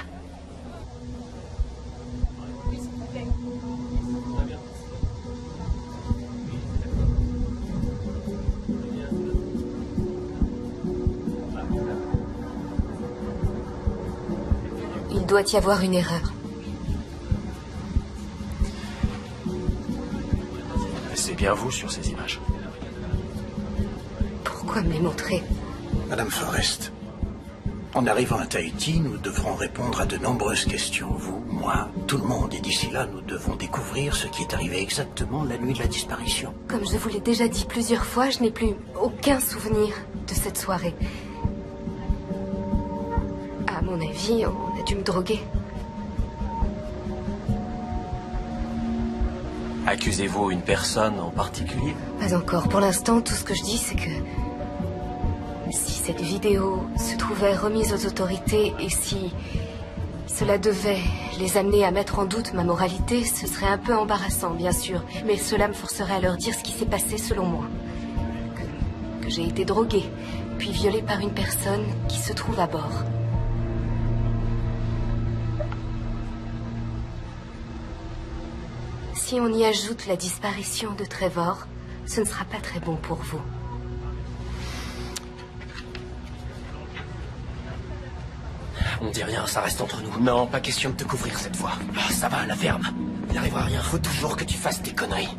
Il doit y avoir une erreur. C'est bien vous sur ces images. Pourquoi me les montrer? Madame Forrest, en arrivant à Tahiti, nous devrons répondre à de nombreuses questions. Vous, moi, tout le monde. Et d'ici là, nous devons découvrir ce qui est arrivé exactement la nuit de la disparition. Comme je vous l'ai déjà dit plusieurs fois, je n'ai plus aucun souvenir de cette soirée. À mon avis, on a dû me droguer. Accusez-vous une personne en particulier? Pas encore. Pour l'instant, tout ce que je dis, c'est que... si cette vidéo se trouvait remise aux autorités et si cela devait les amener à mettre en doute ma moralité, ce serait un peu embarrassant, bien sûr. Mais cela me forcerait à leur dire ce qui s'est passé selon moi. Que j'ai été droguée, puis violée par une personne qui se trouve à bord. Si on y ajoute la disparition de Trevor, ce ne sera pas très bon pour vous. On dit rien, ça reste entre nous. Non, pas question de te couvrir cette fois. Ah, ça va, la ferme. Il n'arrivera rien. Faut toujours que tu fasses tes conneries.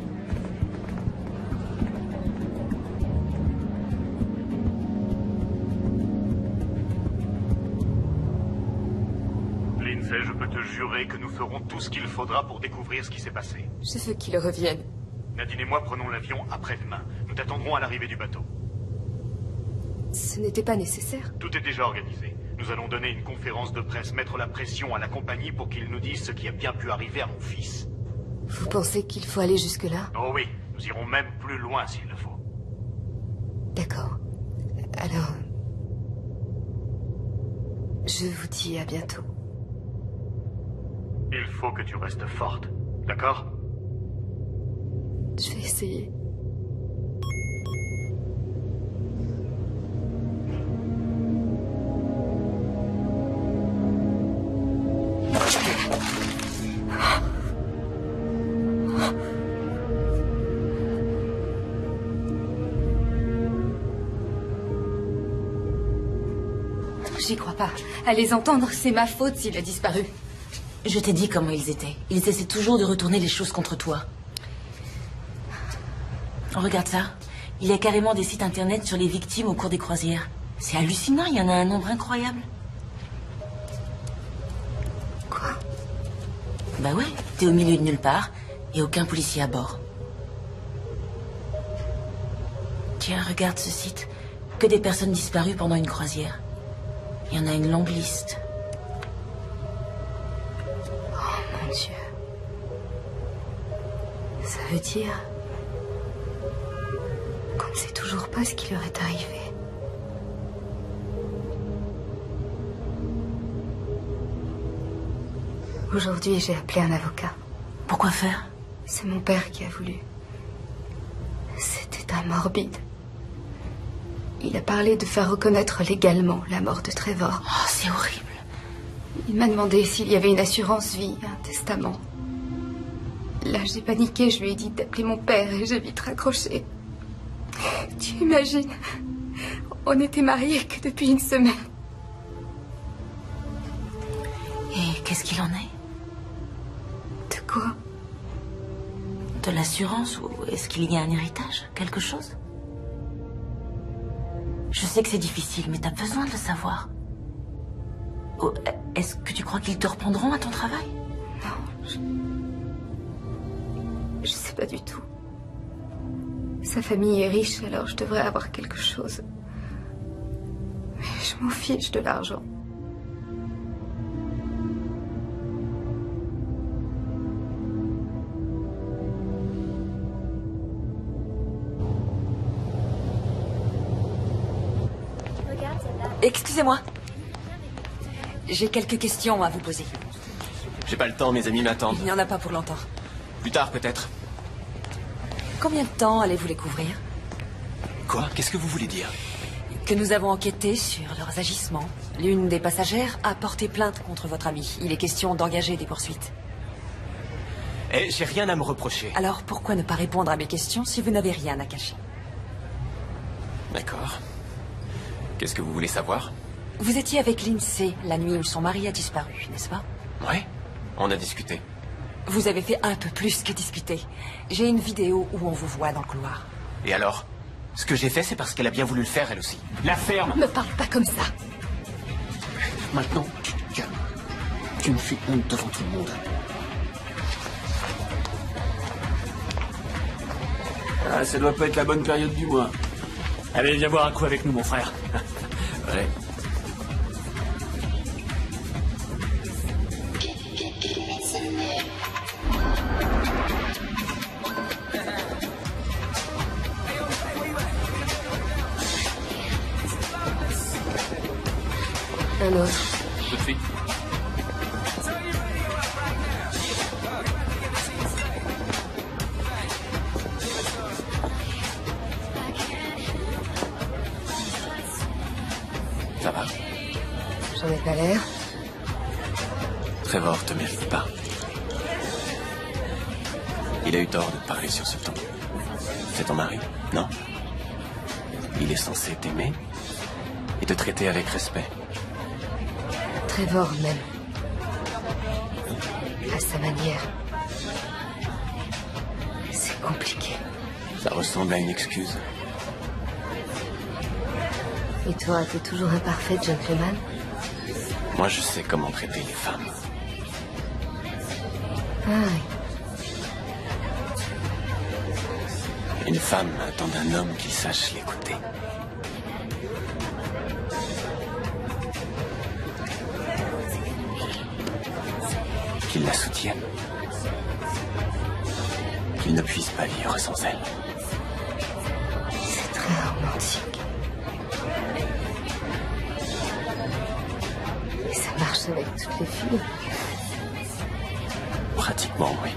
Lindsay, je peux te jurer que nous ferons tout ce qu'il faudra pour découvrir ce qui s'est passé. Je veux qu'il revienne. Nadine et moi prenons l'avion après-demain. Nous t'attendrons à l'arrivée du bateau. Ce n'était pas nécessaire. Tout est déjà organisé. Nous allons donner une conférence de presse, mettre la pression à la compagnie pour qu'ils nous disent ce qui a bien pu arriver à mon fils. Vous pensez qu'il faut aller jusque-là? Oh oui, nous irons même plus loin s'il le faut. D'accord. Alors... je vous dis à bientôt. Il faut que tu restes forte, d'accord? Je vais essayer. J'y crois pas. À les entendre, c'est ma faute s'il a disparu. Je t'ai dit comment ils étaient. Ils essaient toujours de retourner les choses contre toi. Regarde ça. Il y a carrément des sites internet sur les victimes au cours des croisières. C'est hallucinant, il y en a un nombre incroyable. Quoi? Bah ouais, t'es au milieu de nulle part et aucun policier à bord. Tiens, regarde ce site. Que des personnes disparues pendant une croisière. Il y en a une longue liste. Oh mon Dieu. Ça veut dire qu'on ne sait toujours pas ce qui leur est arrivé. Aujourd'hui, j'ai appelé un avocat. Pourquoi faire? C'est mon père qui a voulu. C'était un morbide. Il a parlé de faire reconnaître légalement la mort de Trevor. Oh, c'est horrible. Il m'a demandé s'il y avait une assurance vie, un testament. Là, j'ai paniqué, je lui ai dit d'appeler mon père et j'ai vite raccroché. Tu imagines? On n'était mariés que depuis une semaine. Et qu'est-ce qu'il en est? De quoi? De l'assurance ou est-ce qu'il y a un héritage? Quelque chose? Je sais que c'est difficile, mais t'as besoin de le savoir. Oh, est-ce que tu crois qu'ils te reprendront à ton travail? Non, je sais pas du tout. Sa famille est riche, alors je devrais avoir quelque chose. Mais je m'en fiche de l'argent. Excusez-moi. J'ai quelques questions à vous poser. J'ai pas le temps, mes amis m'attendent. Il n'y en a pas pour longtemps. Plus tard, peut-être. Combien de temps allez-vous les couvrir? Quoi? Qu'est-ce que vous voulez dire? Que nous avons enquêté sur leurs agissements. L'une des passagères a porté plainte contre votre ami. Il est question d'engager des poursuites. Eh, j'ai rien à me reprocher. Alors pourquoi ne pas répondre à mes questions si vous n'avez rien à cacher? D'accord. Qu'est-ce que vous voulez savoir? Vous étiez avec Lindsay la nuit où son mari a disparu, n'est-ce pas? Ouais, on a discuté. Vous avez fait un peu plus que discuter. J'ai une vidéo où on vous voit dans le couloir. Et alors? Ce que j'ai fait, c'est parce qu'elle a bien voulu le faire, elle aussi. La ferme! Me parle pas comme ça. Maintenant, tu te calmes. Tu me fais honte devant tout le monde. Ah, ça doit pas être la bonne période du mois. Allez, viens boire un coup avec nous, mon frère. Ouais. Un autre. Tout de suite. Ça va? J'en ai pas l'air. Trevor te mérite pas. Il a eu tort de te parler sur ce ton. C'est ton mari, non? Il est censé t'aimer et te traiter avec respect. Trevor même. À sa manière. C'est compliqué. Ça ressemble à une excuse. Et toi, t'es toujours un parfait gentleman? Moi, je sais comment traiter les femmes. Ah oui. Une femme attend d'un homme qui sache l'écouter. Qu'il la soutienne. Qu'il ne puisse pas vivre sans elle. C'est très romantique. Et ça marche avec toutes les filles. Pratiquement, oui.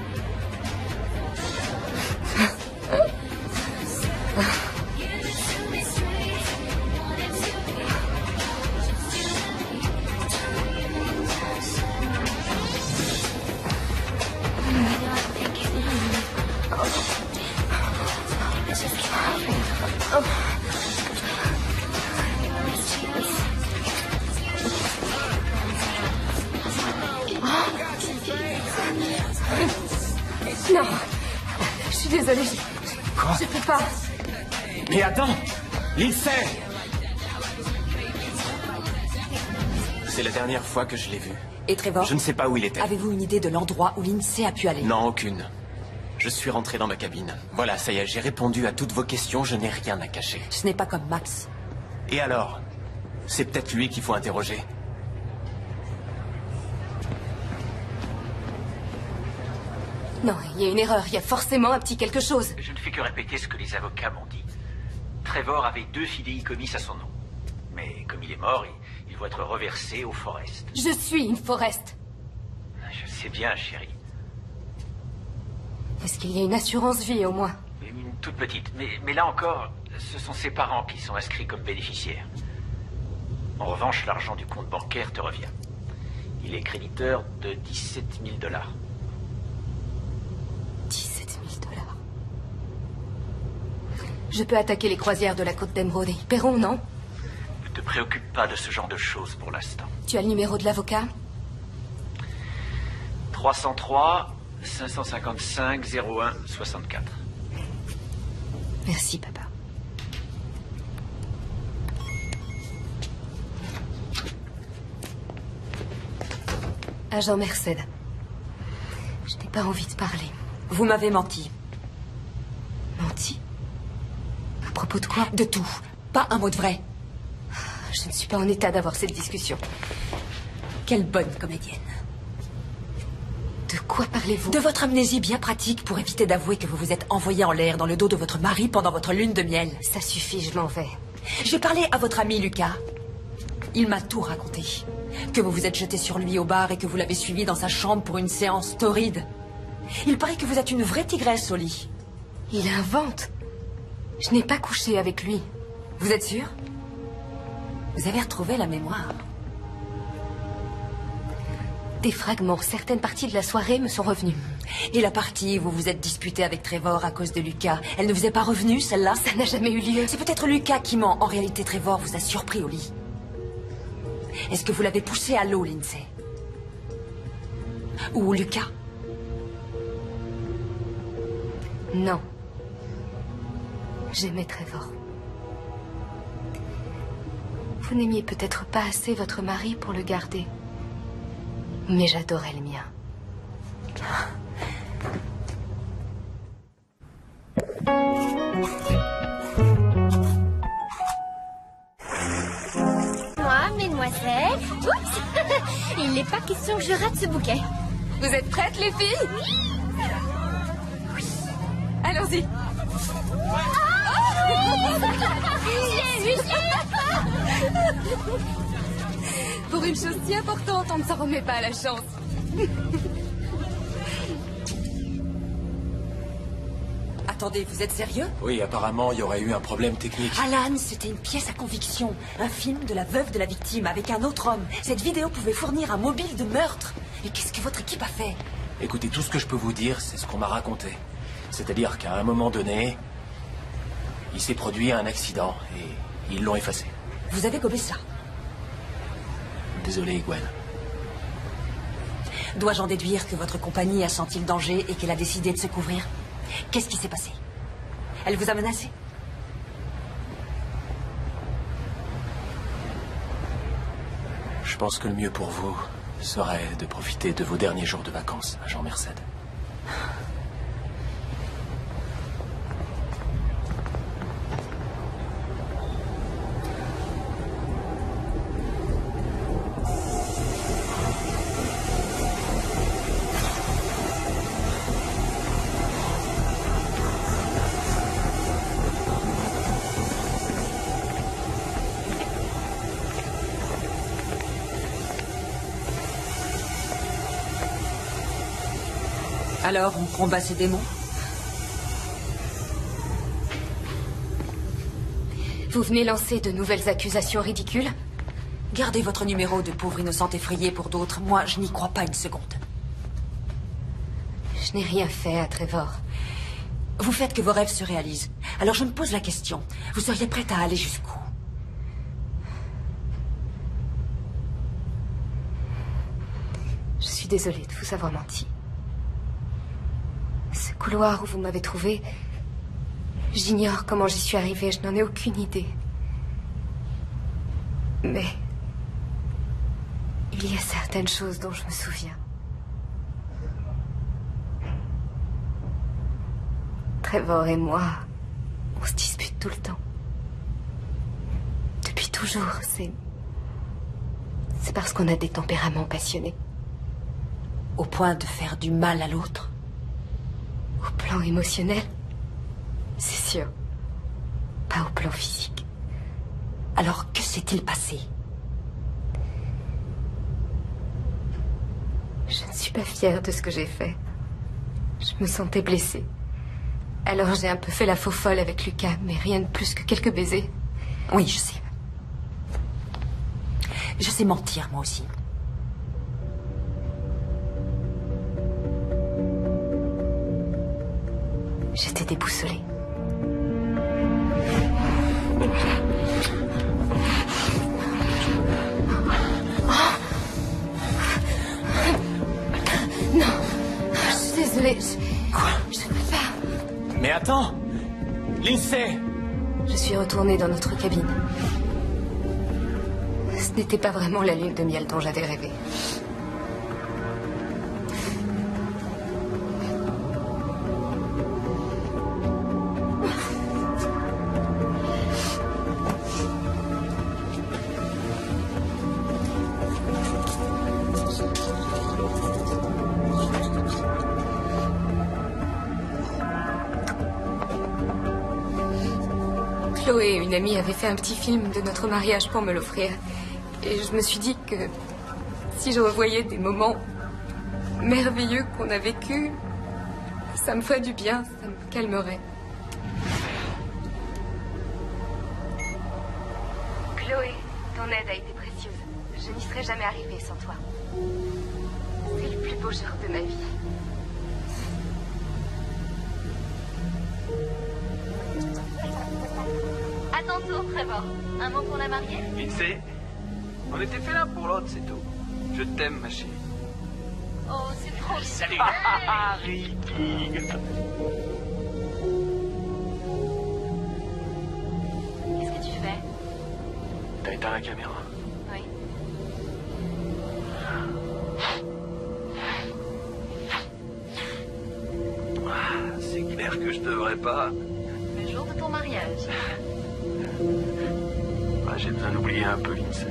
Non. Je suis désolée. Quoi? Je peux pas. Mais attends! Lindsay! C'est la dernière fois que je l'ai vu. Et Trevor? Je ne sais pas où il était. Avez-vous une idée de l'endroit où Lindsay a pu aller? Non, aucune. Je suis rentré dans ma cabine. Voilà, ça y est, j'ai répondu à toutes vos questions, je n'ai rien à cacher. Ce n'est pas comme Max. Et alors? C'est peut-être lui qu'il faut interroger. Non, il y a une erreur. Il y a forcément un petit quelque chose. Je ne fais que répéter ce que les avocats m'ont dit. Trevor avait 2 fidéicommis à son nom. Mais comme il est mort, il doit être reversé au Forest. Je suis une Forest. Je sais bien, chérie. Est-ce qu'il y a une assurance vie, au moins? Une toute petite. Mais là encore, ce sont ses parents qui sont inscrits comme bénéficiaires. En revanche, l'argent du compte bancaire te revient. Il est créditeur de 17 000 $. 17 000 $. Je peux attaquer les croisières de la côte d'Emeraude. Ils paieront, non? Ne te préoccupe pas de ce genre de choses pour l'instant. Tu as le numéro de l'avocat? 303 555 01 64. Merci, papa. Agent Merced. Je n'ai pas envie de parler. Vous m'avez menti. Menti? À propos de quoi? De tout. Pas un mot de vrai. Je ne suis pas en état d'avoir cette discussion. Quelle bonne comédienne. De quoi parlez-vous? De votre amnésie bien pratique pour éviter d'avouer que vous vous êtes envoyé en l'air dans le dos de votre mari pendant votre lune de miel. Ça suffit, je m'en vais. J'ai parlé à votre ami Lucas. Il m'a tout raconté. Que vous vous êtes jeté sur lui au bar et que vous l'avez suivi dans sa chambre pour une séance torride. Il paraît que vous êtes une vraie tigresse au lit. Il invente. Je n'ai pas couché avec lui. Vous êtes sûr? Vous avez retrouvé la mémoire. Des fragments, certaines parties de la soirée me sont revenues. Et la partie où vous vous êtes disputé avec Trevor à cause de Lucas, elle ne vous est pas revenue, celle-là? Ça n'a jamais eu lieu. C'est peut-être Lucas qui ment. En réalité, Trevor vous a surpris au lit. Est-ce que vous l'avez poussé à l'eau, Lindsay? Ou Lucas? Non. J'aimais Trevor. Vous n'aimiez peut-être pas assez votre mari pour le garder. Mais j'adorais le mien. Moi, mesdemoiselles. Oups. Il n'est pas question que je rate ce bouquet. Vous êtes prêtes, les filles? Oui. Allons-y. Pour une chose si importante, on ne s'en remet pas à la chance. Attendez, vous êtes sérieux? Oui, apparemment, il y aurait eu un problème technique. Alan, c'était une pièce à conviction. Un film de la veuve de la victime avec un autre homme. Cette vidéo pouvait fournir un mobile de meurtre. Et qu'est-ce que votre équipe a fait? Écoutez, tout ce que je peux vous dire, c'est ce qu'on m'a raconté. C'est-à-dire qu'à un moment donné, il s'est produit un accident et ils l'ont effacé. Vous avez gobé ça? Désolé, Gwen. Dois-je en déduire que votre compagnie a senti le danger et qu'elle a décidé de se couvrir? Qu'est-ce qui s'est passé? Elle vous a menacé? Je pense que le mieux pour vous serait de profiter de vos derniers jours de vacances, agent Merced. Alors, on combat ces démons? Vous venez lancer de nouvelles accusations ridicules? Gardez votre numéro de pauvre innocente effrayée pour d'autres. Moi, je n'y crois pas une seconde. Je n'ai rien fait à Trevor. Vous faites que vos rêves se réalisent. Alors je me pose la question. Vous seriez prête à aller jusqu'où? Je suis désolée de vous avoir menti. Ce couloir où vous m'avez trouvé, j'ignore comment j'y suis arrivée, je n'en ai aucune idée. Mais il y a certaines choses dont je me souviens. Trevor et moi, on se dispute tout le temps. Depuis toujours, c'est parce qu'on a des tempéraments passionnés. Au point de faire du mal à l'autre? Au plan émotionnel, c'est sûr. Pas au plan physique. Alors, que s'est-il passé? Je ne suis pas fière de ce que j'ai fait. Je me sentais blessée. Alors j'ai un peu fait la faux folle avec Lucas, mais rien de plus que quelques baisers. Oui, je sais. Je sais mentir, moi aussi. J'étais déboussolée. Non, je suis désolée. Quoi? Je ne peux pas. Mais attends! Lindsay! Je suis retournée dans notre cabine. Ce n'était pas vraiment la lune de miel dont j'avais rêvé. Chloé, une amie, avait fait un petit film de notre mariage pour me l'offrir. Et je me suis dit que si je revoyais des moments merveilleux qu'on a vécus, ça me ferait du bien, ça me calmerait. Chloé, ton aide a été précieuse. Je n'y serais jamais arrivée sans toi. C'est le plus beau jour de ma vie. À ton tour, Trevor. Un mot pour la mariée? Lindsay, on était fait l'un pour l'autre, c'est tout. Je t'aime, ma chérie. Oh, c'est trop bien. Salut. Ricky. Qu'est-ce que tu fais? T'as éteint la caméra? Oui. C'est clair que je devrais pas. Le jour de ton mariage. J'ai besoin d'oublier un peu, Lindsay.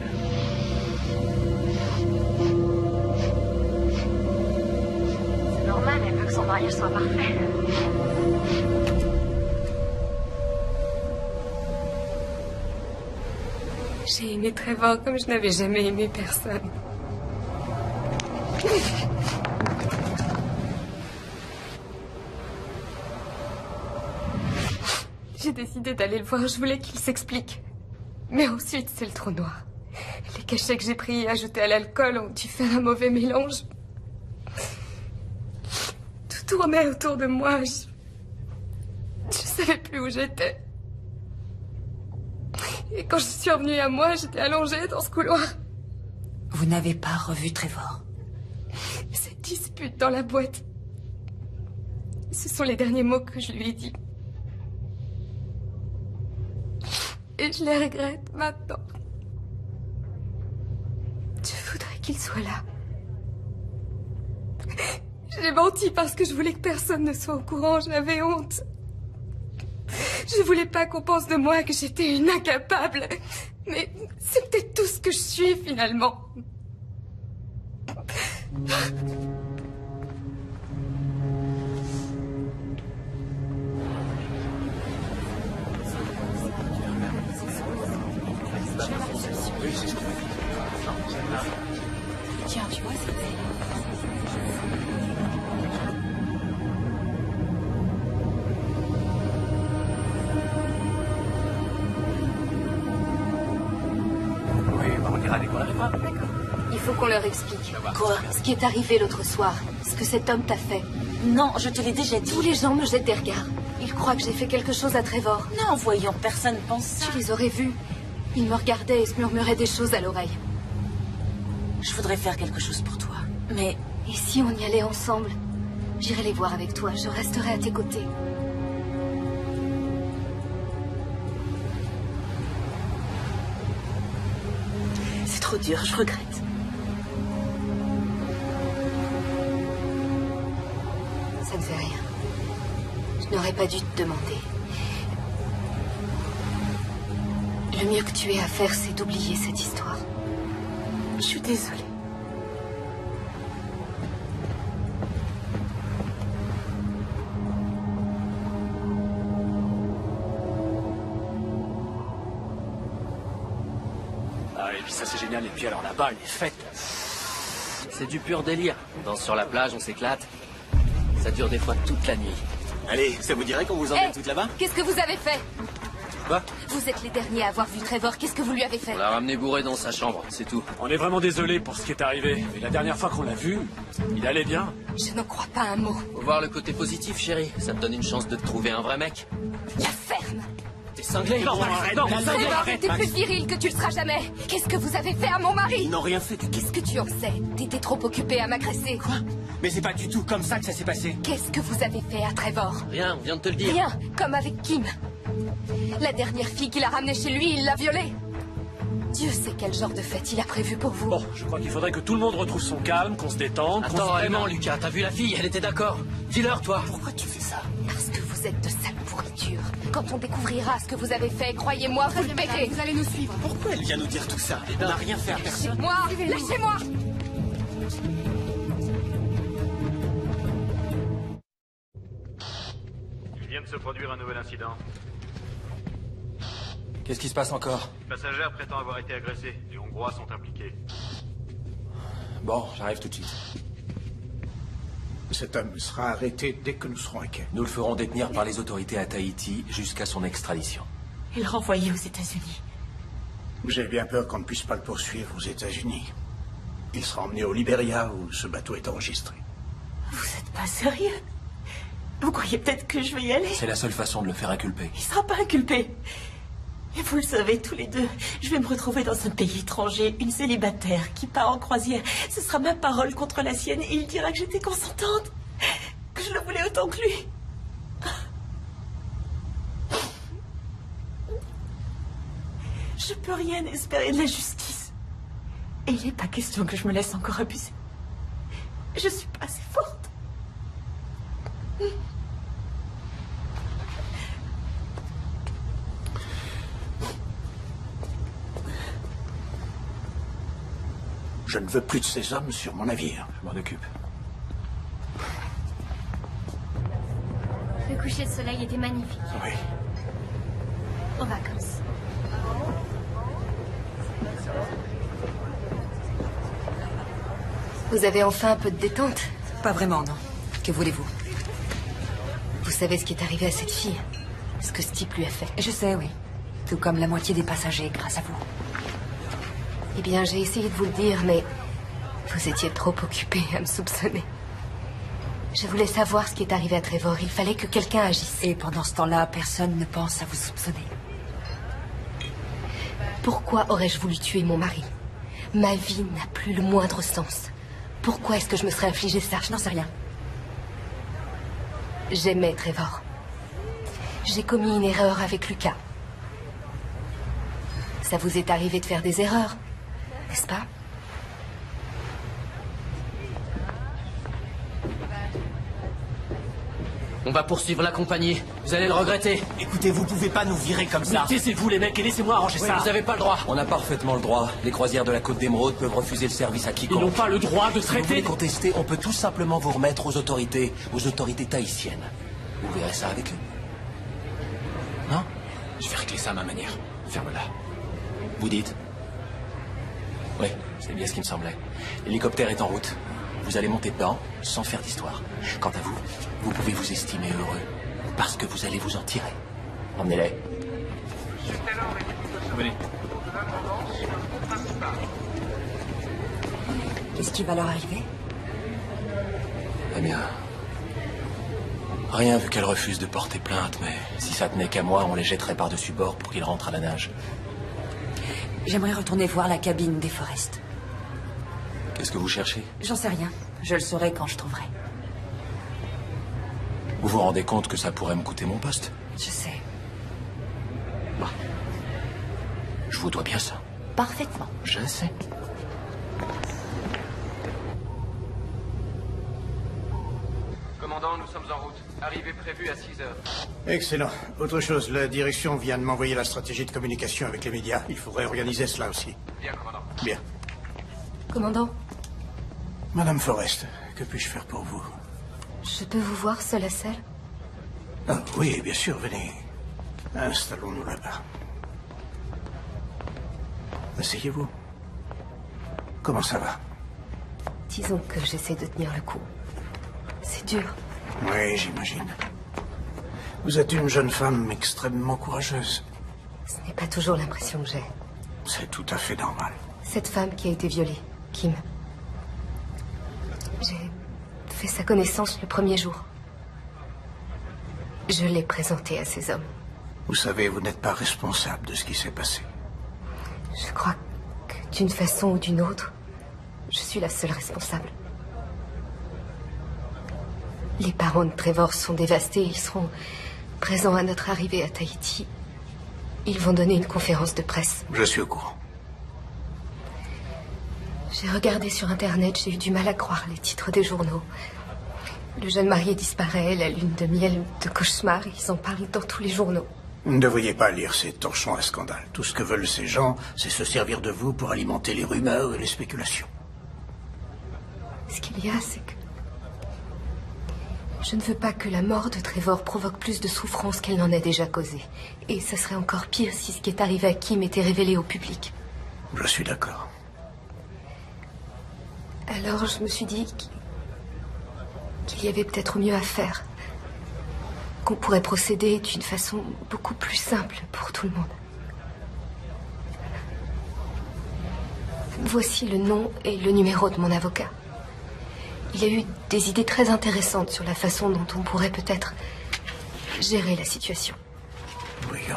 C'est normal, elle veut que son mariage soit parfait. J'ai aimé Trevor comme je n'avais jamais aimé personne. J'ai décidé d'aller le voir, je voulais qu'il s'explique. Mais ensuite, c'est le trou noir. Les cachets que j'ai pris ajoutés à l'alcool ont dû faire un mauvais mélange. Tout tournait autour de moi. Je savais plus où j'étais. Et quand je suis revenue à moi, j'étais allongée dans ce couloir. Vous n'avez pas revu Trevor? Cette dispute dans la boîte. Ce sont les derniers mots que je lui ai dit. Et je les regrette maintenant. Je voudrais qu'il soit là. J'ai menti parce que je voulais que personne ne soit au courant. J'avais honte. Je voulais pas qu'on pense de moi que j'étais une incapable. Mais c'est peut-être tout ce que je suis finalement. Tiens, tu vois, c'est... Il faut qu'on leur explique. Quoi? Ce qui est arrivé l'autre soir. Ce que cet homme t'a fait. Non, je te l'ai déjà dit. Tous les gens me jettent des regards. Ils croient que j'ai fait quelque chose à Trevor. Non, voyons, personne pense ça. Tu les aurais vus. Ils me regardaient et se murmuraient des choses à l'oreille. Je voudrais faire quelque chose pour toi. Mais... Et si on y allait ensemble? J'irai les voir avec toi. Je resterai à tes côtés. c'est trop dur, je regrette. Ça ne fait rien. Je n'aurais pas dû te demander. Le mieux que tu aies à faire, c'est d'oublier cette histoire. Je suis désolée. Ah, et puis ça c'est génial. Et puis alors là-bas, les fêtes. C'est du pur délire. On danse sur la plage, on s'éclate. Ça dure des fois toute la nuit. Allez, ça vous dirait qu'on vous emmène toutes là-bas? Qu'est-ce que vous avez fait? Quoi? Vous êtes les derniers à avoir vu Trevor. Qu'est-ce que vous lui avez fait? On l'a ramené bourré dans sa chambre, c'est tout. On est vraiment désolé pour ce qui est arrivé. Mais la dernière fois qu'on l'a vu, il allait bien. Je n'en crois pas un mot. Faut voir le côté positif, chérie. Ça te donne une chance de te trouver un vrai mec. La ferme. T'es cinglé? Non, arrête, non, Trevor, t'es plus viril que tu le seras jamais. Qu'est-ce que vous avez fait à mon mari? Ils n'ont rien fait du tout. Qu'est-ce que tu en sais? T'étais trop occupé à m'agresser. Quoi? Mais c'est pas du tout comme ça que ça s'est passé. Qu'est-ce que vous avez fait à Trevor? Rien, on vient de te le dire. Rien, comme avec Kim. La dernière fille qu'il a ramenée chez lui, il l'a violée. Dieu sait quel genre de fête il a prévu pour vous. Bon, je crois qu'il faudrait que tout le monde retrouve son calme, qu'on se détende, qu'on se Attends, prenne vraiment, un- Lucas, t'as vu la fille? Elle était d'accord. Dis-leur, toi. Pourquoi tu fais ça? Parce que vous êtes de sales pourritures. Quand on découvrira ce que vous avez fait, croyez-moi, vous le paierez. Vous allez nous suivre. Pourquoi elle vient nous dire tout ça? On n'a rien fait à personne. Moi, lâchez-moi. Il vient de se produire un nouvel incident. Qu'est-ce qui se passe encore? Une passagère prétend avoir été agressée. Les Hongrois sont impliqués. Bon, j'arrive tout de suite. Cet homme sera arrêté dès que nous serons à quai. Nous le ferons détenir par les autorités à Tahiti jusqu'à son extradition. Et le renvoyer aux États-Unis. J'ai bien peur qu'on ne puisse pas le poursuivre aux États-Unis. Il sera emmené au Liberia où ce bateau est enregistré. Vous êtes pas sérieux? Vous croyez peut-être que je vais y aller? C'est la seule façon de le faire inculper. Il sera pas inculpé. Et vous le savez tous les deux, je vais me retrouver dans un pays étranger, une célibataire qui part en croisière. Ce sera ma parole contre la sienne et il dira que j'étais consentante, que je le voulais autant que lui. Je peux rien espérer de la justice. Et il n'est pas question que je me laisse encore abuser. Je suis pas assez forte. Je ne veux plus de ces hommes sur mon navire. Je m'en occupe. Le coucher de soleil était magnifique. Oui. Aux vacances. Vous avez enfin un peu de détente? Pas vraiment, non. Que voulez-vous? Vous savez ce qui est arrivé à cette fille? Ce que ce type lui a fait? Je sais, oui. Tout comme la moitié des passagers, grâce à vous. Eh bien, j'ai essayé de vous le dire, mais vous étiez trop occupé à me soupçonner. Je voulais savoir ce qui est arrivé à Trevor. Il fallait que quelqu'un agisse. Et pendant ce temps-là, personne ne pense à vous soupçonner. Pourquoi aurais-je voulu tuer mon mari? Ma vie n'a plus le moindre sens. Pourquoi est-ce que je me serais infligé ça? Je n'en sais rien. J'aimais Trevor. J'ai commis une erreur avec Lucas. Ça vous est arrivé de faire des erreurs, n'est-ce pas? On va poursuivre la compagnie. Vous allez le regretter. Écoutez, vous pouvez pas nous virer comme ça. Mais taisez-vous les mecs et laissez-moi arranger ça. Vous n'avez pas le droit. On a parfaitement le droit. Les croisières de la Côte d'Émeraude peuvent refuser le service à quiconque. Ils n'ont pas le droit de Si traiter... vous voulez contester, on peut tout simplement vous remettre aux autorités tahitiennes. Vous verrez ça avec eux. Non? Je vais régler ça à ma manière. Ferme-la. Vous dites? Oui, c'est bien ce qui me semblait. L'hélicoptère est en route. Vous allez monter dedans sans faire d'histoire. Quant à vous, vous pouvez vous estimer heureux parce que vous allez vous en tirer. Emmenez-les. Venez. Qu'est-ce qui va leur arriver? Eh bien... Rien vu qu'elle refuse de porter plainte, mais si ça tenait qu'à moi, on les jetterait par-dessus bord pour qu'ils rentrent à la nage. J'aimerais retourner voir la cabine des Forest. Qu'est-ce que vous cherchez? J'en sais rien. Je le saurai quand je trouverai. Vous vous rendez compte que ça pourrait me coûter mon poste? Je sais. Bah. Je vous dois bien ça. Parfaitement. Je sais. Commandant, nous sommes en route. Arrivée prévue à 6 heures. Excellent. Autre chose, la direction vient de m'envoyer la stratégie de communication avec les médias. Il faudrait organiser cela aussi. Bien, commandant. Bien. Commandant? Madame Forrest, que puis-je faire pour vous? Je peux vous voir seul à seul? Ah, oui, bien sûr, venez. Installons-nous là-bas. Asseyez-vous. Comment ça va? Disons que j'essaie de tenir le coup. C'est dur. Oui, j'imagine. Vous êtes une jeune femme extrêmement courageuse. Ce n'est pas toujours l'impression que j'ai. C'est tout à fait normal. Cette femme qui a été violée, Kim. J'ai fait sa connaissance le premier jour. Je l'ai présentée à ces hommes. Vous savez, vous n'êtes pas responsable de ce qui s'est passé. Je crois que d'une façon ou d'une autre, je suis la seule responsable. Les parents de Trevor sont dévastés. Ils seront présents à notre arrivée à Tahiti. Ils vont donner une conférence de presse. Je suis au courant. J'ai regardé sur Internet, j'ai eu du mal à croire les titres des journaux. Le jeune marié disparaît, la lune de miel de cauchemar, ils en parlent dans tous les journaux. Vous ne devriez pas lire ces torchons à scandale. Tout ce que veulent ces gens, c'est se servir de vous pour alimenter les rumeurs et les spéculations. Ce qu'il y a, c'est que... je ne veux pas que la mort de Trevor provoque plus de souffrance qu'elle n'en a déjà causé. Et ce serait encore pire si ce qui est arrivé à Kim était révélé au public. Je suis d'accord. Alors je me suis dit qu'il y avait peut-être mieux à faire. Qu'on pourrait procéder d'une façon beaucoup plus simple pour tout le monde. Voici le nom et le numéro de mon avocat. Il a eu des idées très intéressantes sur la façon dont on pourrait peut-être gérer la situation. Voyons.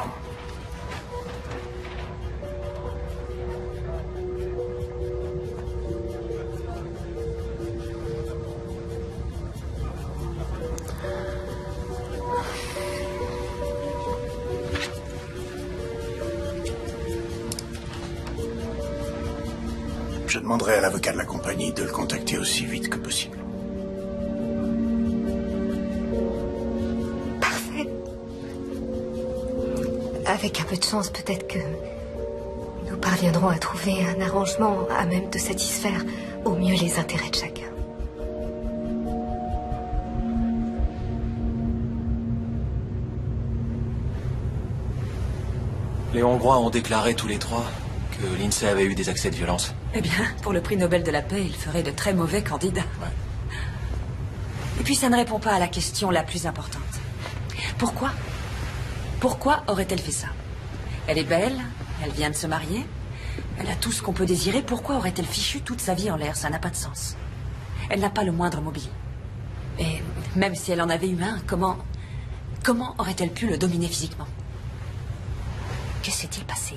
Je demanderai à l'avocat de la compagnie de le contacter aussi vite que possible. Parfait. Avec un peu de chance, peut-être que nous parviendrons à trouver un arrangement à même de satisfaire au mieux les intérêts de chacun. Les Hongrois ont déclaré tous les trois que l'INSEE avait eu des accès de violence. Eh bien, pour le prix Nobel de la paix, il ferait de très mauvais candidats. Ouais. Et puis ça ne répond pas à la question la plus importante. Pourquoi? Pourquoi aurait-elle fait ça? Elle est belle, elle vient de se marier, elle a tout ce qu'on peut désirer, pourquoi aurait-elle fichu toute sa vie en l'air? Ça n'a pas de sens. Elle n'a pas le moindre mobile. Et même si elle en avait eu un, comment aurait-elle pu le dominer physiquement? Que s'est-il passé?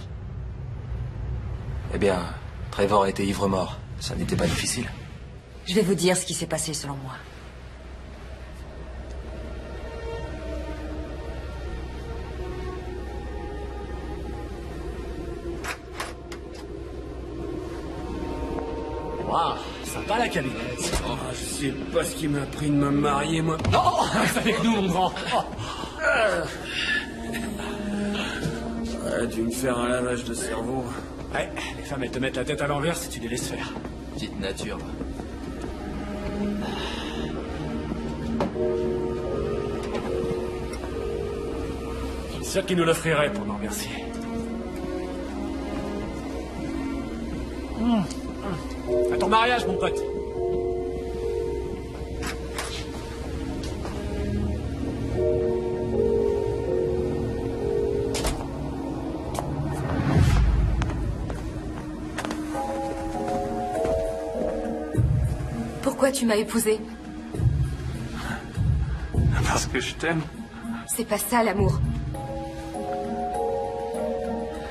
Eh bien, Trevor était ivre-mort. Ça n'était pas difficile. Je vais vous dire ce qui s'est passé selon moi. Waouh, sympa la cabinette. Oh, je sais pas ce qui m'a pris de me marier, moi. Oh, reste avec nous, mon grand. Oh. Tu me faire un lavage de cerveau. Ouais, les femmes, elles te mettent la tête à l'envers si tu les laisses faire. Petite nature. C'est sûr qui nous l'offrirait pour nous remercier. À ton mariage, mon pote. Pourquoi tu m'as épousée? Parce que je t'aime. C'est pas ça, l'amour.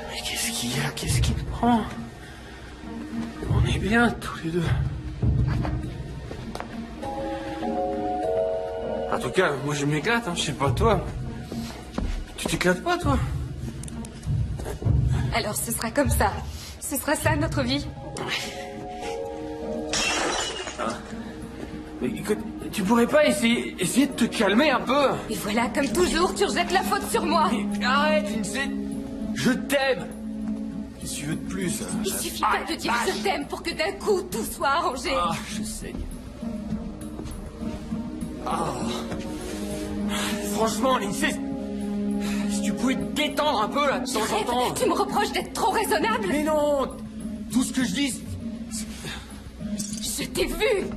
Mais qu'est-ce qu'il y a? Qu'est-ce qui te prend? On est bien tous les deux. En tout cas, moi je m'éclate, hein. Je sais pas toi. Tu t'éclates pas, toi? Alors ce sera comme ça. Ce sera ça, notre vie. Mais écoute, tu pourrais pas essayer de te calmer un peu? Et voilà, comme toujours, tu rejettes la faute sur moi. Mais arrête, Lindsay. Je t'aime. Qu'est-ce que tu veux de plus? Il suffit pas de dire je t'aime pour que d'un coup tout soit arrangé. Ah, je saigne. Ah. Franchement, Lindsay, si tu pouvais te détendre un peu là de temps en temps. Tu me reproches d'être trop raisonnable? Mais non. Tout ce que je dis. Je t'ai vu.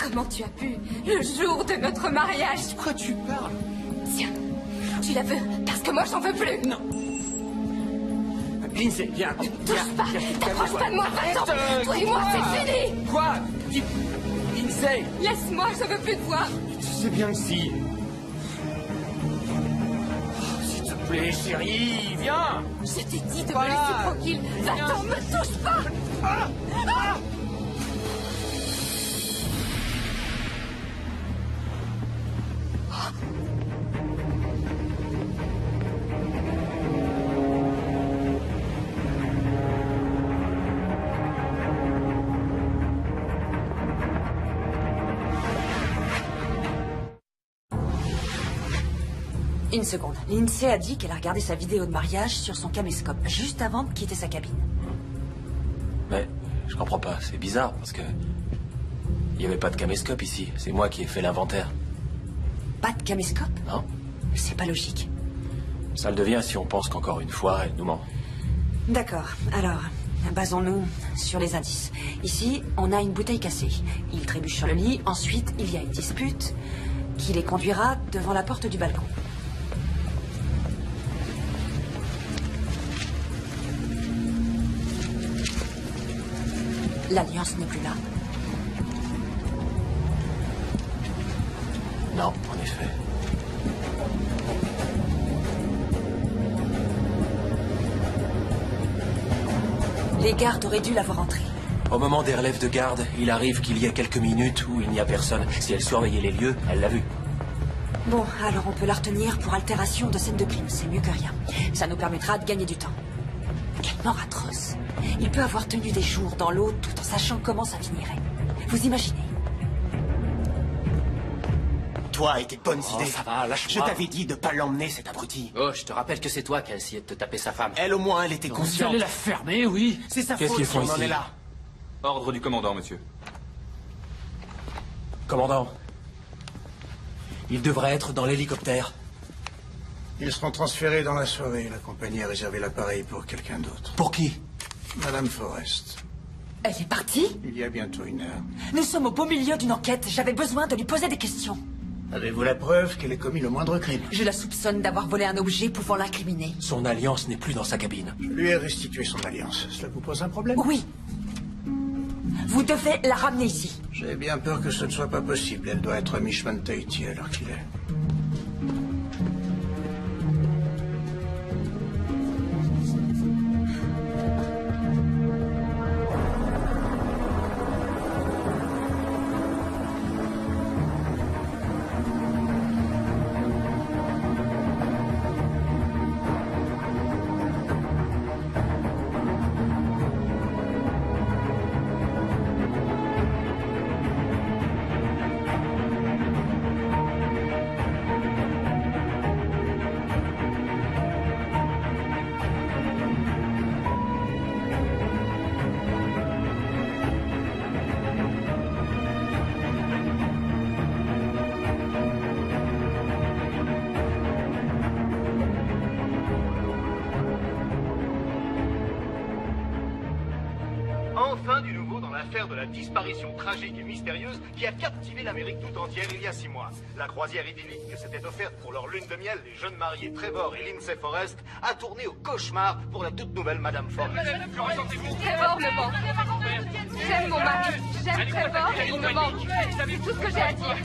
Comment tu as pu, le jour de notre mariage? De quoi tu parles? Tiens, tu la veux, parce que moi j'en veux plus. Non. Lindsay, viens. Touche pas, t'approches pas de moi, va-t'en. Toi et moi, c'est fini. Quoi? Lindsay. Laisse-moi, je veux plus te voir. Tu sais bien que si. Oh, s'il te plaît, chérie, viens. Je t'ai dit de me laisser tranquille. Va-t'en, me touche pas. Ah. Une seconde. Lindsay a dit qu'elle a regardé sa vidéo de mariage sur son caméscope, juste avant de quitter sa cabine. Mais je comprends pas, c'est bizarre, parce que... il n'y avait pas de caméscope ici, c'est moi qui ai fait l'inventaire. Pas de caméscope? Non. C'est pas logique. Ça le devient si on pense qu'encore une fois, elle nous ment. D'accord, alors, basons-nous sur les indices. Ici, on a une bouteille cassée. Il trébuche sur le lit, ensuite il y a une dispute qui les conduira devant la porte du balcon. L'Alliance n'est plus là. Non, en effet. Les gardes auraient dû la voir entrer. Au moment des relèves de garde, il arrive qu'il y ait quelques minutes où il n'y a personne. Si elle surveillait les lieux, elle l'a vu. Bon, alors on peut la retenir pour altération de scène de crime. C'est mieux que rien. Ça nous permettra de gagner du temps. Quelle mort atroce. Il peut avoir tenu des jours dans l'eau tout en sachant comment ça finirait. Vous imaginez? Toi et tes bonnes Oh, idées. ça va, lâche-moi. Je t'avais dit de pas l'emmener, cet abruti. Oh, je te rappelle que c'est toi qui as essayé de te taper sa femme. Elle, au moins, elle était Vous consciente. allez la fermer, oui. C'est sa Qu'est-ce faute qu'ils si font on en ici est là. Ordre du commandant, monsieur. Commandant. Il devrait être dans l'hélicoptère. Ils seront transférés dans la soirée. La compagnie a réservé l'appareil pour quelqu'un d'autre. Pour qui? Madame Forrest. Elle est partie? Il y a bientôt 1 heure. Nous sommes au beau milieu d'une enquête. J'avais besoin de lui poser des questions. Avez-vous la preuve qu'elle ait commis le moindre crime? Je la soupçonne d'avoir volé un objet pouvant l'incriminer. Son alliance n'est plus dans sa cabine. Je lui ai restitué son alliance. Cela vous pose un problème? Oui. Vous devez la ramener ici. J'ai bien peur que ce ne soit pas possible. Elle doit être à Mishman Tahiti à l'heure qu'il est. Enfin du nouveau dans l'affaire de la disparition tragique et mystérieuse qui a captivé l'Amérique tout entière il y a 6 mois. La croisière idyllique que s'était offerte pour leur lune de miel les jeunes mariés Trevor et Lindsay Forrest a tourné au cauchemar pour la toute nouvelle Madame Forrest. Trevor me manque. J'aime mon mari. J'aime Trevor et il me manque. C'est tout ce que j'ai à dire.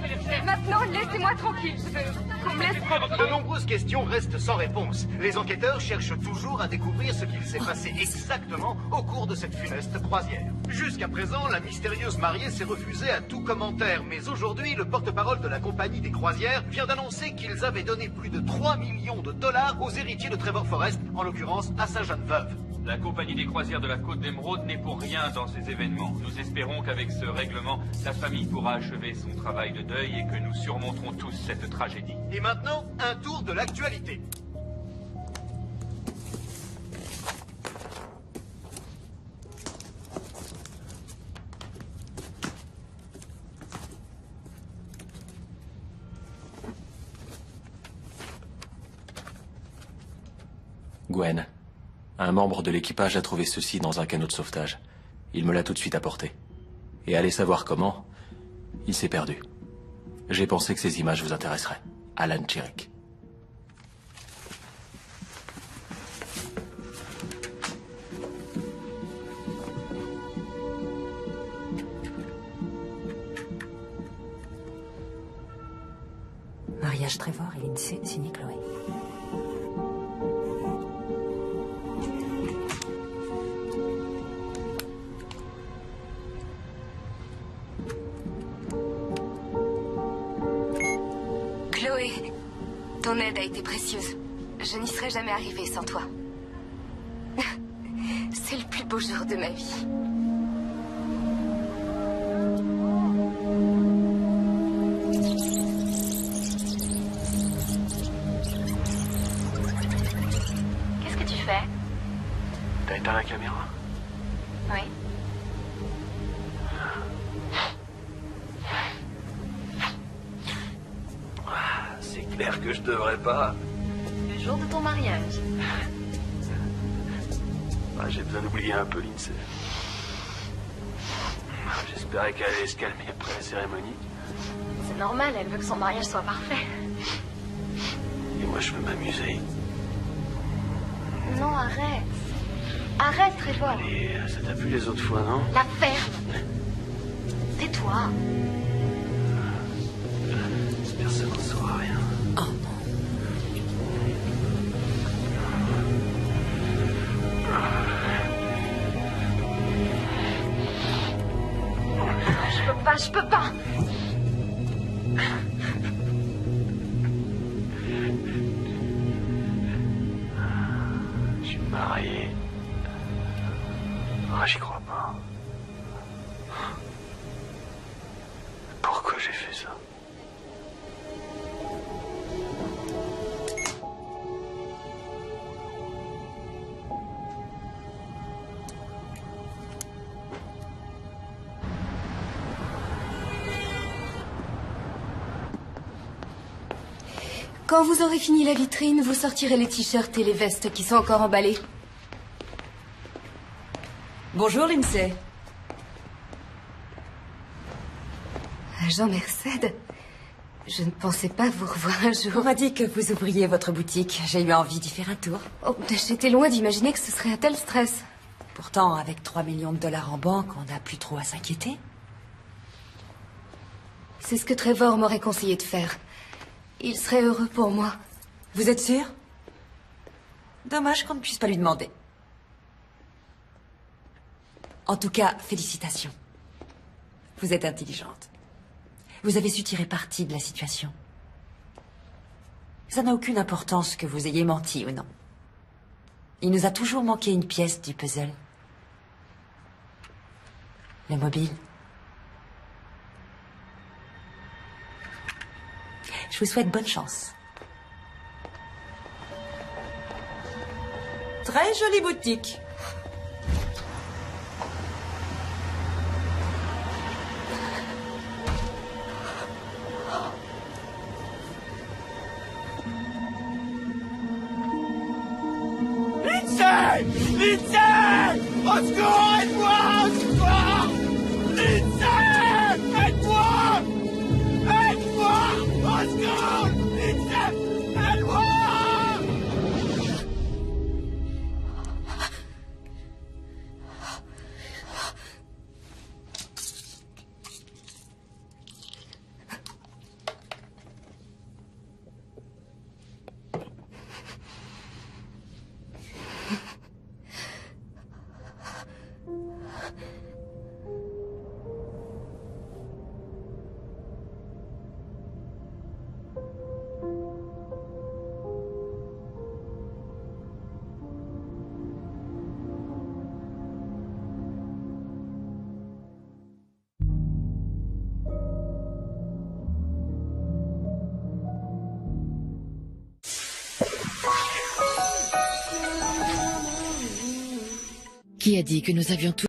Maintenant, laissez-moi tranquille. Je veux qu'on me laisse... De nombreuses questions restent sans réponse. Les enquêteurs cherchent toujours à découvrir ce qu'il s'est passé exactement au cours de cette funeste croisière. Jusqu'à présent, la mystérieuse mariée s'est refusée à tout commentaire, mais aujourd'hui, le porte-parole de la compagnie des croisières vient d'annoncer qu'ils avaient donné plus de 3 millions de dollars aux héritiers de Trevor Forrest, en l'occurrence à sa jeune veuve. La compagnie des croisières de la Côte d'Émeraude n'est pour rien dans ces événements. Nous espérons qu'avec ce règlement, la famille pourra achever son travail de deuil et que nous surmonterons tous cette tragédie. Et maintenant, un tour de l'actualité. Gwen. Un membre de l'équipage a trouvé ceci dans un canot de sauvetage. Il me l'a tout de suite apporté. Et allez savoir comment, il s'est perdu. J'ai pensé que ces images vous intéresseraient. Alan Tudyk. Mariage Trevor et Lindsay, signé Chloé. Chloé, ton aide a été précieuse. Je n'y serais jamais arrivée sans toi. C'est le plus beau jour de ma vie. Qu'est-ce que tu fais? T'as éteint la caméra? Oui. C'est clair que je devrais pas. Le jour de ton mariage. J'ai besoin d'oublier un peu Lindsay. J'espérais qu'elle allait se calmer après la cérémonie. C'est normal, elle veut que son mariage soit parfait. Et moi, je veux m'amuser. Non, arrête. Arrête, Trevor. Allez, ça t'a plu les autres fois, non? La ferme. Tais-toi. Personne n'en saura rien. Oh non. Je peux pas. Je suis marié. Ah, j'y crois pas. Pourquoi j'ai fait ça? Quand vous aurez fini la vitrine, vous sortirez les t-shirts et les vestes qui sont encore emballés. Bonjour, Lindsay. Agent Merced, je ne pensais pas vous revoir un jour. On m'a dit que vous ouvriez votre boutique. J'ai eu envie d'y faire un tour. Oh, j'étais loin d'imaginer que ce serait un tel stress. Pourtant, avec 3 millions de dollars en banque, on n'a plus trop à s'inquiéter. C'est ce que Trevor m'aurait conseillé de faire. Il serait heureux pour moi. Vous êtes sûr? Dommage qu'on ne puisse pas lui demander. En tout cas, félicitations. Vous êtes intelligente. Vous avez su tirer parti de la situation. Ça n'a aucune importance que vous ayez menti ou non. Il nous a toujours manqué une pièce du puzzle. Le mobile. Je vous souhaite bonne chance. Très jolie boutique. Lindsay! Lindsay! Au secours, aide-moi! Au secours! Lindsay! Aide-moi! Aide-moi! Au secours! Lindsay! Aide-moi! Qui a dit que nous avions tout